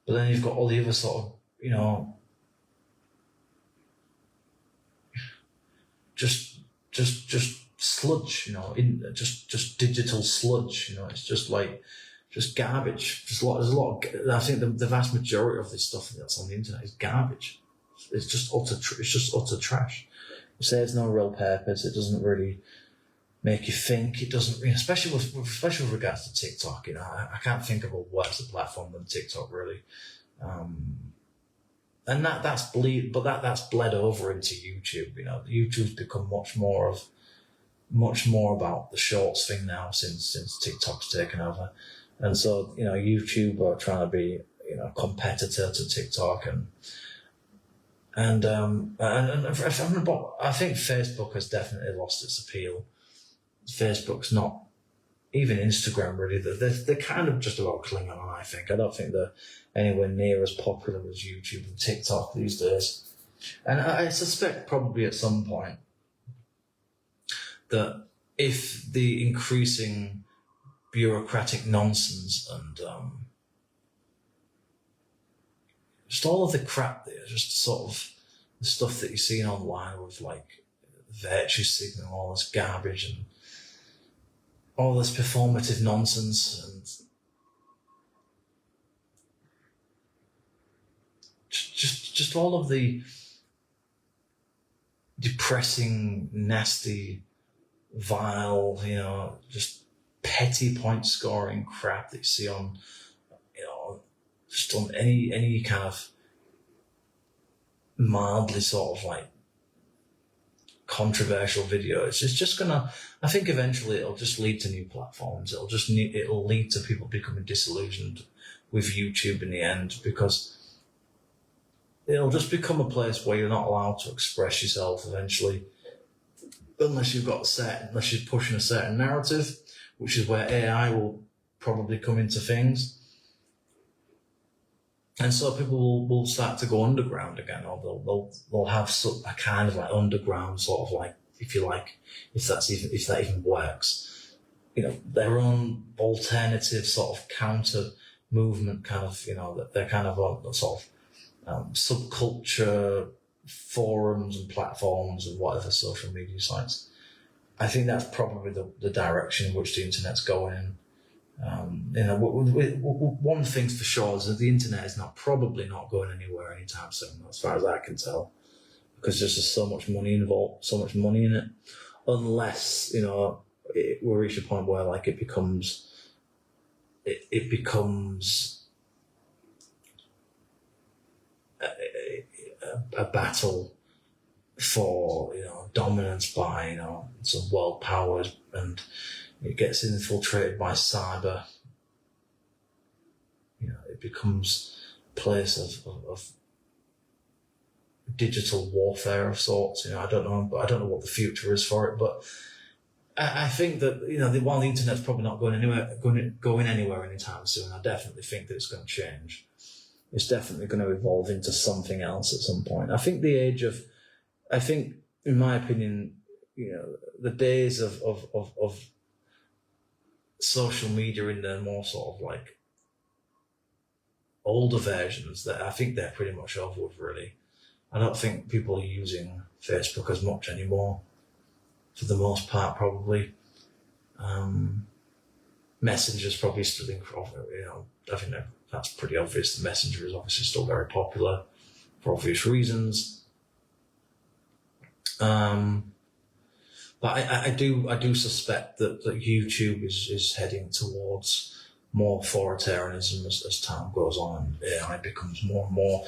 But then you've got all the other sort of, you know, just sludge, you know, just digital sludge, you know. It's just like garbage. There's a lot of, I think the vast majority of this stuff that's on the internet is garbage. It's just utter trash. It says no real purpose. It doesn't really make you think. It doesn't, you know, especially with regards to TikTok. You know, I can't think of a worse platform than TikTok, really. And that's bled over into YouTube. You know, YouTube's become much more about the shorts thing now since TikTok's taken over. And so, you know, YouTube are trying to be, you know, a competitor to TikTok, and I think Facebook has definitely lost its appeal. Facebook's not, even Instagram really, they're kind of just about clinging on, I think. I don't think they're anywhere near as popular as YouTube and TikTok these days. And I suspect probably at some point that if the increasing bureaucratic nonsense and just all of the crap there, just sort of the stuff that you're seeing online with like virtue signal, all this garbage and all this performative nonsense, and just all of the depressing, nasty, vile, you know, just petty point scoring crap that you see on, you know, just on any kind of mildly sort of like controversial video. It's just gonna, I think eventually it'll just lead to new platforms. It'll lead to people becoming disillusioned with YouTube in the end, because it'll just become a place where you're not allowed to express yourself eventually, unless you're pushing a certain narrative, which is where AI will probably come into things. And so people will start to go underground again, or they'll have a kind of like underground sort of like, if you like, if that even works, you know, their own alternative sort of counter movement kind of, you know, that they're kind of on sort of subculture forums and platforms and whatever social media sites. I think that's probably the direction in which the internet's going in. You know, one thing's for sure is that the internet is probably not going anywhere anytime soon, as far as I can tell, because there's just so much money involved, so much money in it. Unless, you know, we reach a point where like it becomes a battle for, you know, dominance by, you know, some world powers, and it gets infiltrated by cyber. You know, it becomes a place of digital warfare of sorts. You know, I don't know what the future is for it, but I think that, you know, while the internet's probably not going anywhere anytime soon, I definitely think that it's going to change. It's definitely going to evolve into something else at some point. I think in my opinion, you know, the days of social media in their more sort of like older versions, that I think they're pretty much over with, really. I don't think people are using Facebook as much anymore, for the most part, probably. Messenger's probably still in, you know, I think that's pretty obvious. The Messenger is obviously still very popular for obvious reasons. But I do suspect that YouTube is heading towards more authoritarianism as time goes on, and AI becomes more and more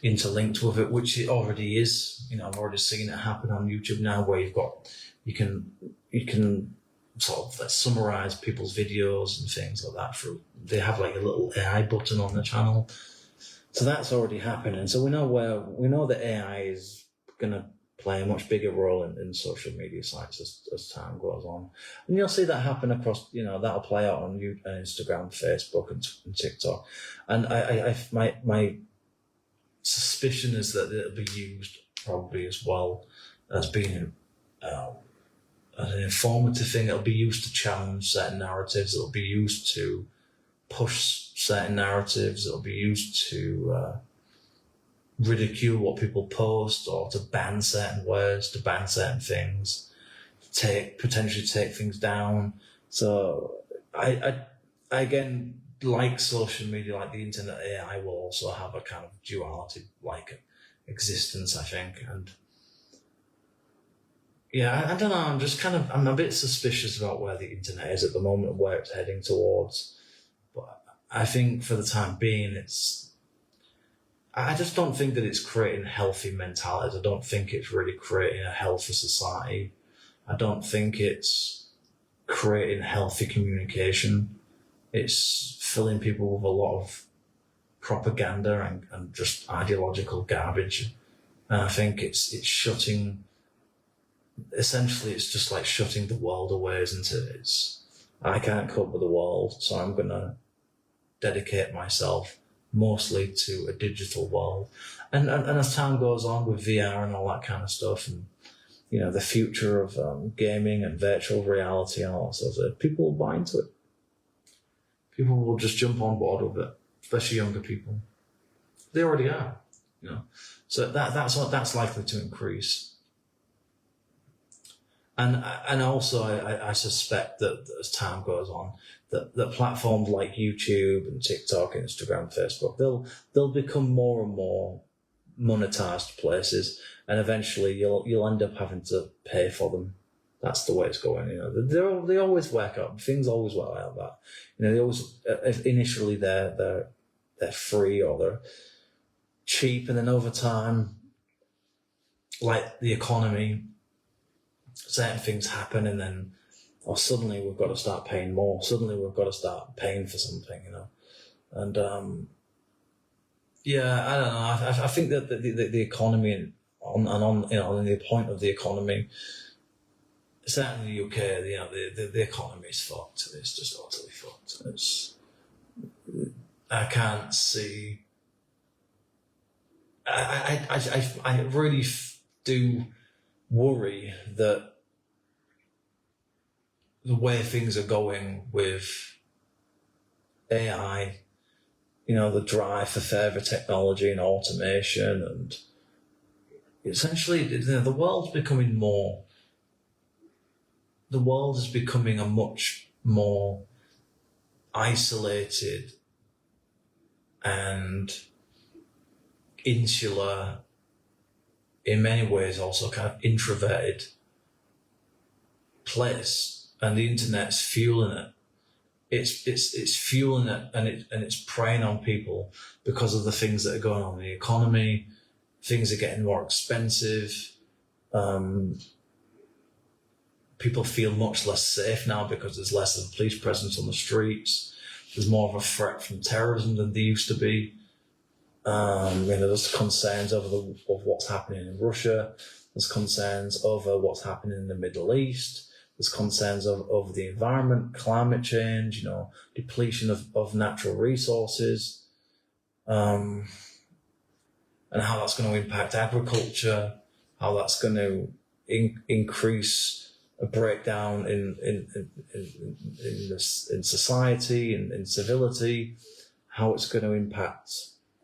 interlinked with it, which it already is. You know, I've already seen it happen on YouTube now, where you can sort of summarize people's videos and things like that they have like a little AI button on the channel. So that's already happening. So we know that AI is gonna play a much bigger role in social media sites as time goes on. And you'll see that happen across, that'll play out on Instagram, Facebook, and TikTok. And my suspicion is that it'll be used probably as well as being as an informative thing. It'll be used to challenge certain narratives. It'll be used to push certain narratives. It'll be used to ridicule what people post, or to ban certain words, to ban certain things, potentially take things down. So I again, like social media, like the internet, AI will also have a kind of duality like existence, I think. And yeah, I don't know, I'm a bit suspicious about where the internet is at the moment, where it's heading towards. But I think for the time being, I just don't think that it's creating healthy mentalities. I don't think it's really creating a healthy society. I don't think it's creating healthy communication. It's filling people with a lot of propaganda and just ideological garbage. And I think it's shutting, essentially it's just like shutting the world away, isn't it? I can't cope with the world, so I'm going to dedicate myself mostly to a digital world. And as time goes on with VR and all that kind of stuff, and the future of gaming and virtual reality and all that sort of stuff, people will buy into it. People will just jump on board with it, especially younger people. They already are, So that's likely to increase. And also I suspect that as time goes on, that platforms like YouTube and TikTok, Instagram, Facebook, they'll become more and more monetized places, and eventually you'll end up having to pay for them. That's the way it's going. They always work out. Things always work out that. They always initially they're free or they're cheap, and then over time, like the economy, certain things happen, and then suddenly we've got to start paying more. Suddenly we've got to start paying for something, And I don't know. I think that the economy on the point of the economy, certainly in the UK, the economy is fucked. It's just utterly fucked. I can't see. I really do worry that the way things are going with AI, the drive for further technology and automation, and essentially the world is becoming a much more isolated and insular, in many ways also kind of introverted place, and the internet's fueling it. It's fueling it, and it's preying on people because of the things that are going on in the economy. Things are getting more expensive. People feel much less safe now because there's less of a police presence on the streets. There's more of a threat from terrorism than there used to be. There's concerns over what's happening in Russia. There's concerns over what's happening in the Middle East. There's concerns over the environment, climate change, depletion of natural resources, and how that's going to impact agriculture, how that's going to increase a breakdown in society, in civility, how it's going to impact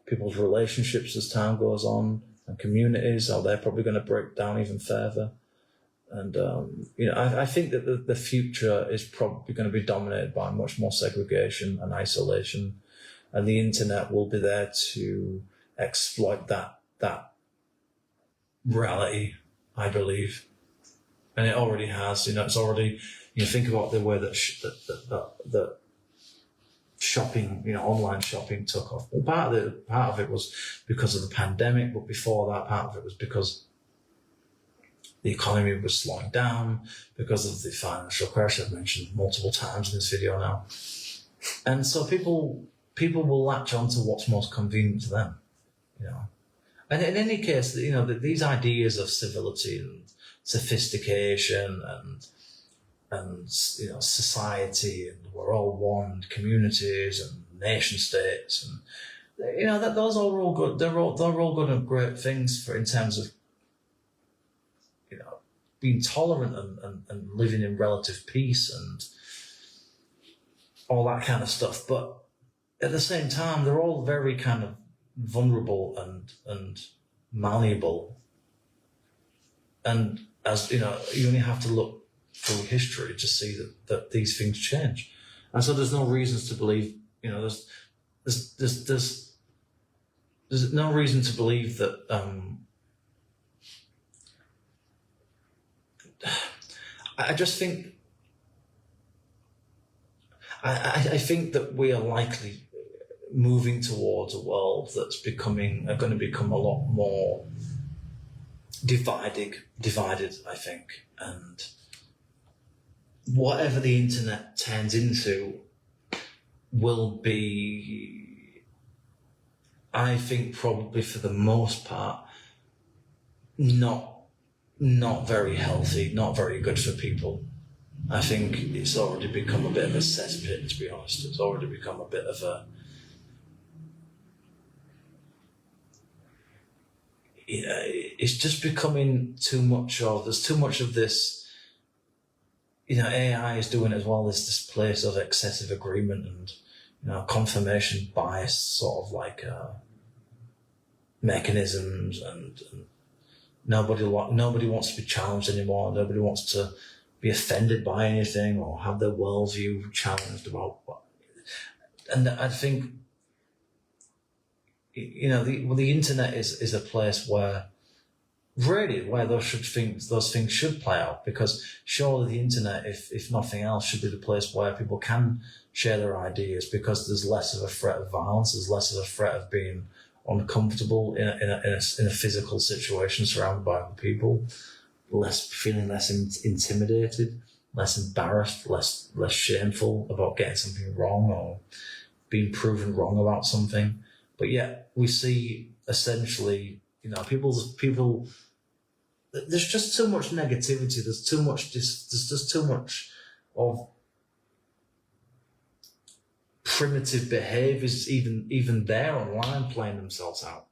people's relationships as time goes on, and communities, how they're probably going to break down even further. And, I think that the future is probably going to be dominated by much more segregation and isolation, and the internet will be there to exploit that reality, I believe. And it already has, it's already, think about the way that shopping, online shopping took off. And part of it was because of the pandemic, but before that, part of it was because the economy was slowing down, because of the financial crash I've mentioned multiple times in this video now. And so people will latch on to what's most convenient to them, And in any case, you know, these ideas of civility and sophistication and you know, society, and we're all one, communities and nation states, and you know, that those are all good. They're all good and great things in terms of, you know, being tolerant and living in relative peace and all that kind of stuff. But at the same time, they're all very kind of vulnerable and malleable. And as you know, you only have to look through history to see that these things change. And so there's no reasons to believe, you know, there's no reason to believe that I just think I think that we are likely moving towards a world that's going to become a lot more divided, I think, and whatever the internet turns into will be, I think, probably for the most part, not very healthy, not very good for people. I think it's already become a bit of a cesspit, to be honest. It's already become a bit of a, you know, it's just becoming too much of, there's too much of this, you know, AI is doing as well, this place of excessive agreement and, you know, confirmation bias sort of like mechanisms, and nobody wants to be challenged anymore. Nobody wants to be offended by anything or have their worldview challenged about what. And I think, you know, the internet is a place where really where those things should play out, because surely the internet, if nothing else, should be the place where people can share their ideas, because there's less of a threat of violence, there's less of a threat of being uncomfortable in a physical situation surrounded by other people, feeling less intimidated, less embarrassed, less shameful about getting something wrong or being proven wrong about something. But yet we see essentially, you know, people. There's just too much negativity. There's just too much of primitive behaviours, even there online, playing themselves out.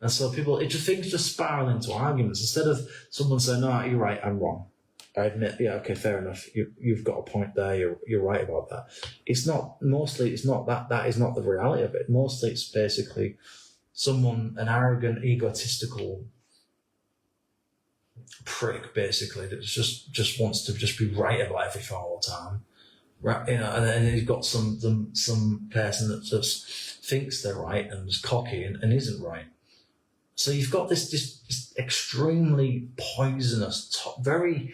And so things just spiral into arguments. Instead of someone saying, "No, you're right, I'm wrong. I admit, yeah, okay, fair enough. You've got a point there. You're right about that." It's not that. That is not the reality of it. Mostly, it's basically an arrogant, egotistical prick, basically, that just wants to just be right about everything all the time. Right, you know, and then you've got some person that just thinks they're right and is cocky and isn't right. So you've got this extremely poisonous, very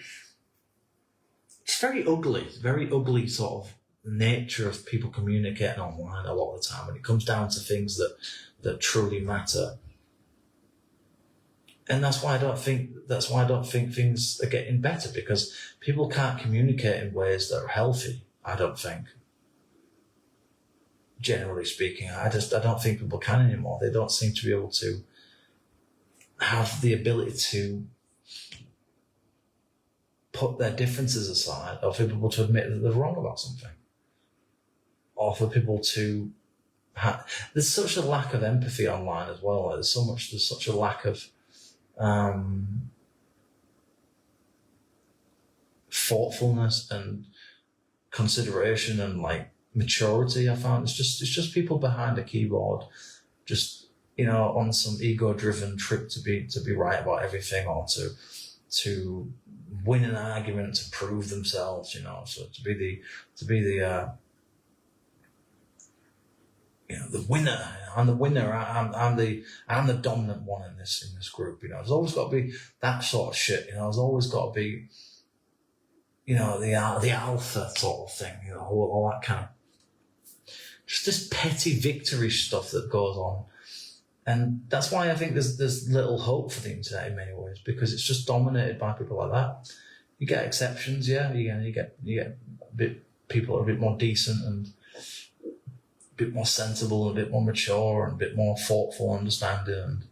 ugly sort of nature of people communicating online a lot of the time when it comes down to things that truly matter. And that's why I don't think things are getting better, because people can't communicate in ways that are healthy, I don't think. Generally speaking, I don't think people can anymore. They don't seem to be able to have the ability to put their differences aside, or for people to admit that they're wrong about something, or for people to there's such a lack of empathy online as well. There's such a lack of thoughtfulness and consideration and like maturity. I found it's just people behind a keyboard, just, you know, on some ego-driven trip to be right about everything, or to win an argument, to prove themselves, you know. So to be the you know, the winner. I'm the winner. I'm the dominant one in this group. You know, there's always got to be that sort of shit. You know, there's always got to be, you know, the alpha sort of thing. You know, all that kind of just this petty victory stuff that goes on, and that's why I think there's little hope for the internet in many ways, because it's just dominated by people like that. You get exceptions, yeah. You get a bit people are a bit more decent and a bit more sensible, and a bit more mature, and a bit more thoughtful, understanding, and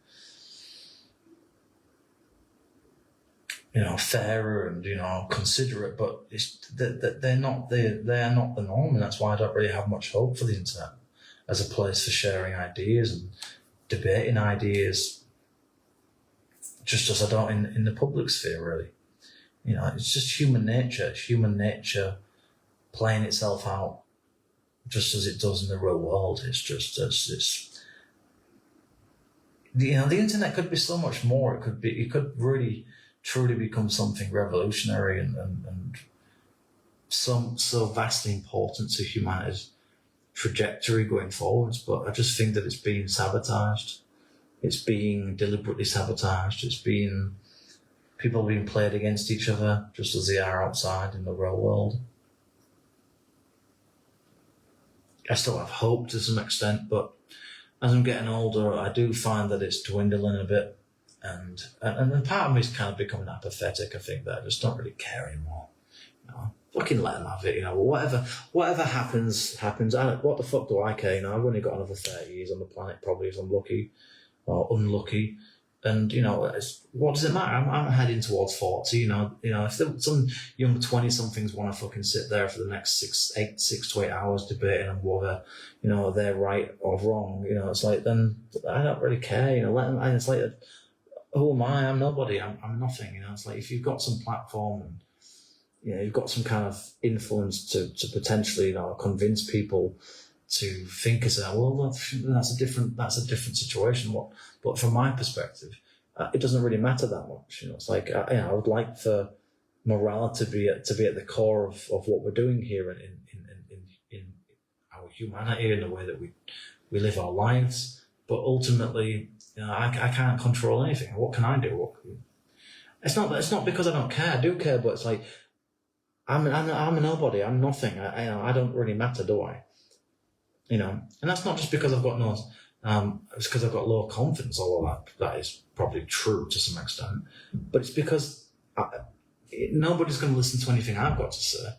fairer and, considerate, but they're not the norm, and that's why I don't really have much hope for the internet as a place for sharing ideas and debating ideas, just as I don't in the public sphere, really. It's just human nature. It's human nature playing itself out just as it does in the real world. It's just the internet could be so much more. It could really truly become something revolutionary and so vastly important to humanity's trajectory going forwards. But I just think that it's being sabotaged. It's being deliberately sabotaged. People being played against each other just as they are outside in the real world. I still have hope to some extent, but as I'm getting older, I do find that it's dwindling a bit. And part of me is kind of becoming apathetic. I think that I just don't really care anymore. Fucking let them have it. Whatever happens. What the fuck do I care? I've only got another 30 years on the planet, probably, if I'm lucky or unlucky. And what does it matter? I'm heading towards 40. If some young 20-somethings want to fucking sit there for the next 6 to 8 hours debating on whether they're right or wrong, it's like, then I don't really care. Let them. And it's like, who am I? I'm nobody. I'm nothing. It's like, if you've got some platform and you've got some kind of influence to potentially convince people to think as that's a different situation. But from my perspective, it doesn't really matter that much. It's like I would like for morality to be at the core of what we're doing here in our humanity, in the way that we live our lives. But ultimately, I can't control anything. What can I do? It's not because I don't care. I do care, but it's like I'm a nobody. I'm nothing. I don't really matter, do I? And that's not just because I've got it's because I've got low confidence, although that is probably true to some extent. But it's because nobody's going to listen to anything I've got to say.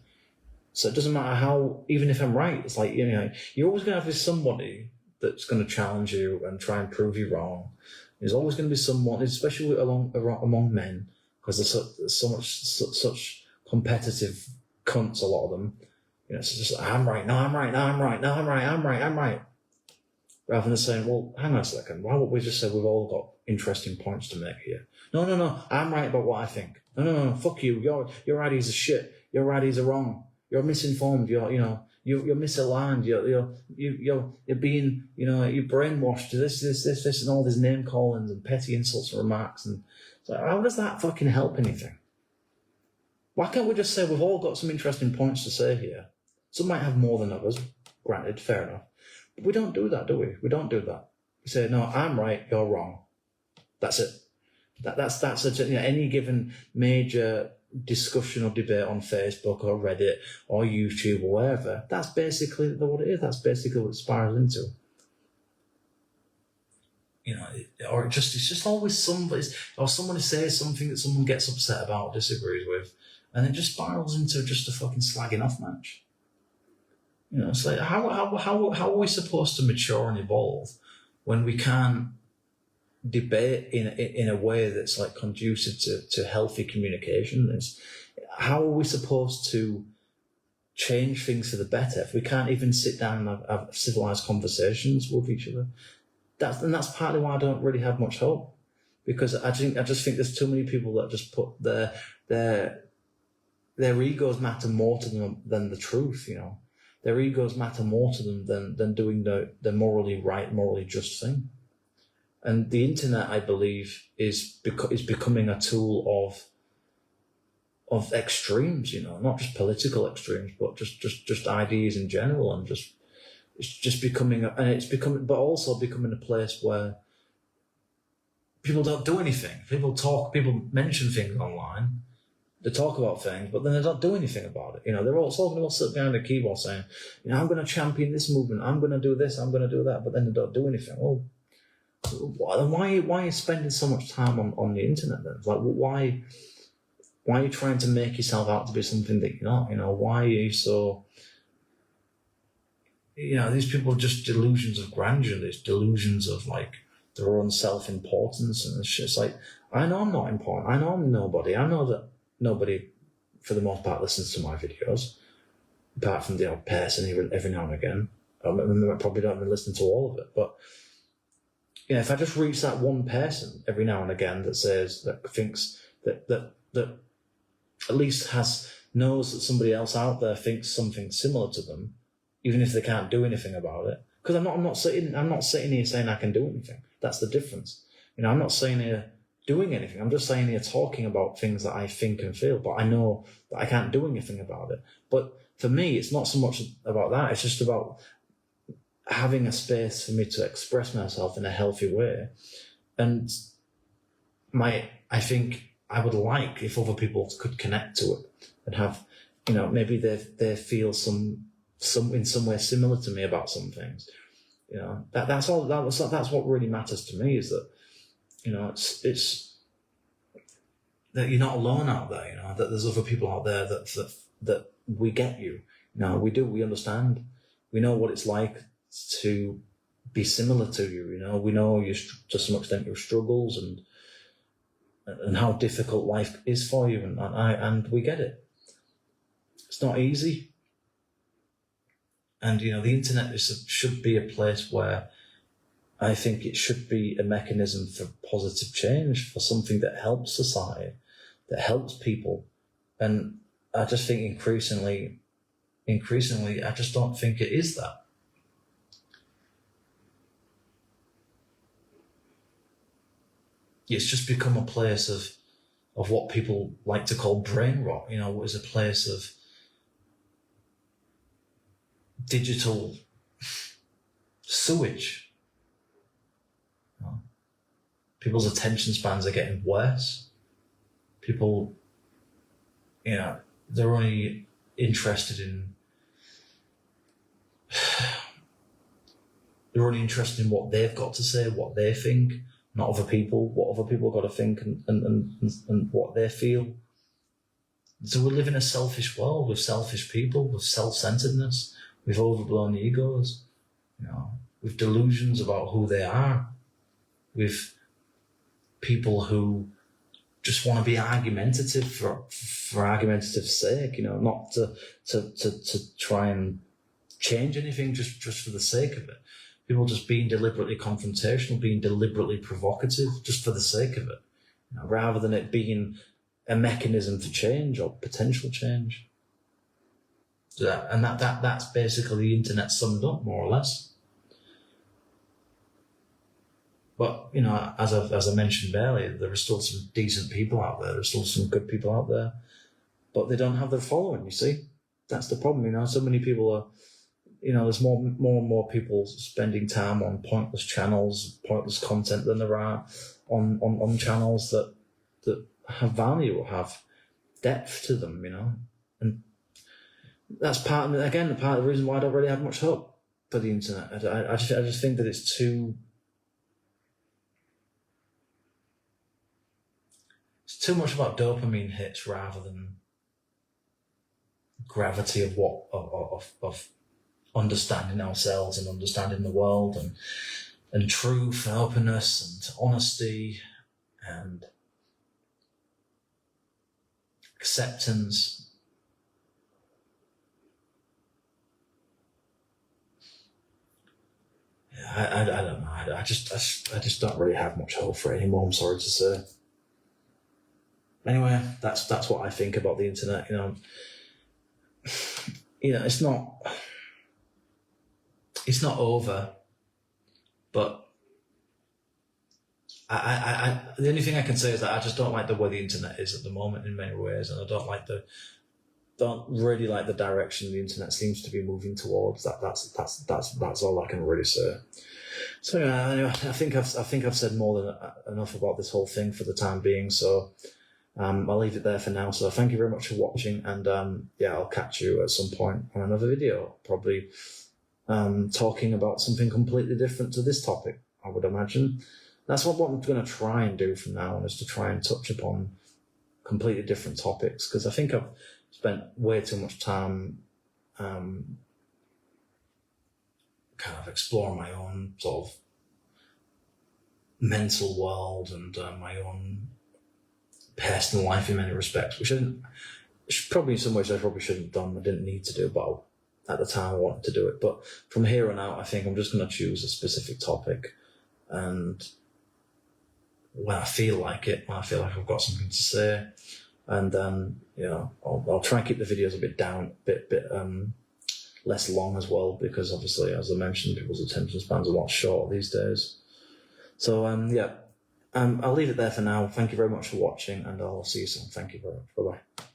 So it doesn't matter how, even if I'm right, it's like, you're always going to have somebody that's going to challenge you and try and prove you wrong. There's always going to be someone, especially among men, because there's such competitive cunts, a lot of them. It's just, I'm right, no, I'm right, no, I'm right, no, I'm right, I'm right. Rather than saying, well, hang on a second, why would we just say we've all got interesting points to make here? No, I'm right about what I think. No, fuck you. Your ideas are shit. Your ideas are wrong. You're misinformed. You're misaligned. You're being, you're brainwashed to this, and all these name callings and petty insults and remarks. And so how does that fucking help anything? Why can't we just say we've all got some interesting points to say here? Some might have more than others, granted, fair enough. But we don't do that, do we? We don't do that. We say, no, I'm right, you're wrong. That's it. That's any given major discussion or debate on Facebook or Reddit or YouTube or wherever. That's basically what it is. That's basically what it spirals into. It's just always someone says something that someone gets upset about, disagrees with, and it just spirals into just a fucking slagging off match. It's like, how are we supposed to mature and evolve when we can't debate in a way that's like conducive to healthy communication? How are we supposed to change things for the better if we can't even sit down and have civilized conversations with each other? That's partly why I don't really have much hope, because I just think there's too many people that just put their egos matter more to them than the truth. Their egos matter more to them than doing the morally right, morally just thing. And the internet, I believe, is becoming a tool of extremes. Not just political extremes, but just ideas in general, and it's just becoming, but also becoming a place where people don't do anything. People mention things online. They talk about things, but then they don't do anything about it. They're all going to sit behind a keyboard saying, I'm going to champion this movement, I'm going to do this, I'm going to do that, but then they don't do anything. Well, why are you spending so much time on the internet then? Like, why are you trying to make yourself out to be something that you're not? Why are you so? These people are just delusions of grandeur. These delusions of like their own self-importance, and it's just like, I know I'm not important. I know I'm nobody. I know that nobody, for the most part, listens to my videos, apart from the odd person every now and again. I probably don't even listen to all of it, but if I just reach that one person every now and again that thinks that at least knows that somebody else out there thinks something similar to them, even if they can't do anything about it. Because I'm not sitting here saying I can do anything. That's the difference. I'm not saying here doing anything. I'm just saying here talking about things that I think and feel, but I know that I can't do anything about it. But for me, it's not so much about that. It's just about having a space for me to express myself in a healthy way. And I think I would like if other people could connect to it and have, maybe they feel some in some way similar to me about some things. That's what really matters to me, is that, it's that you're not alone out there, that there's other people out there that we get you. We understand. We know what it's like to be similar to you. We know to some extent your struggles and how difficult life is for you, and we get it. It's not easy. And the internet should be a place where I think it should be a mechanism for positive change, for something that helps society, that helps people. And I just think increasingly, I just don't think it is that. It's just become a place of what people like to call brain rot. What is a place of digital sewage. People's attention spans are getting worse. People, they're only interested in what they've got to say, what they think, not other people, what other people got to think and what they feel. So we live in a selfish world with selfish people, with self-centeredness, with overblown egos, with delusions about who they are, with people who just want to be argumentative for argumentative's sake, not to try and change anything just for the sake of it. People just being deliberately confrontational, being deliberately provocative just for the sake of it, rather than it being a mechanism for change or potential change. And that's basically the internet summed up, more or less. But, as I mentioned earlier, there are still some decent people out there. There's still some good people out there. But they don't have their following, you see. That's the problem, So many people are, there's more and more people spending time on pointless channels, pointless content than there are on channels that have value or have depth to them, And that's part of the reason why I don't really have much hope for the internet. I just think that it's too much about dopamine hits rather than gravity of of understanding ourselves and understanding the world and truth and openness and honesty and acceptance. I don't know. I just don't really have much hope for it anymore, I'm sorry to say. Anyway, that's what I think about the internet. It's not over, but I the only thing I can say is that I just don't like the way the internet is at the moment in many ways, and I don't really like the direction the internet seems to be moving towards. That's all I can really say. So anyway, I think I've said more than enough about this whole thing for the time being. So I'll leave it there for now. So thank you very much for watching, and I'll catch you at some point on another video, probably talking about something completely different to this topic, I would imagine. That's what I'm going to try and do from now on, is to try and touch upon completely different topics, because I think I've spent way too much time kind of exploring my own sort of mental world and my own personal life in many respects, which probably in some ways I probably shouldn't have done. I didn't need to do, but at the time I wanted to do it. But from here on out, I think I'm just going to choose a specific topic, and when I feel like it, when I feel like I've got something to say, and then I'll try and keep the videos a bit down, bit less long as well, because obviously, as I mentioned, people's attention spans are a lot short these days. So I'll leave it there for now. Thank you very much for watching, and I'll see you soon. Thank you very much. Bye bye.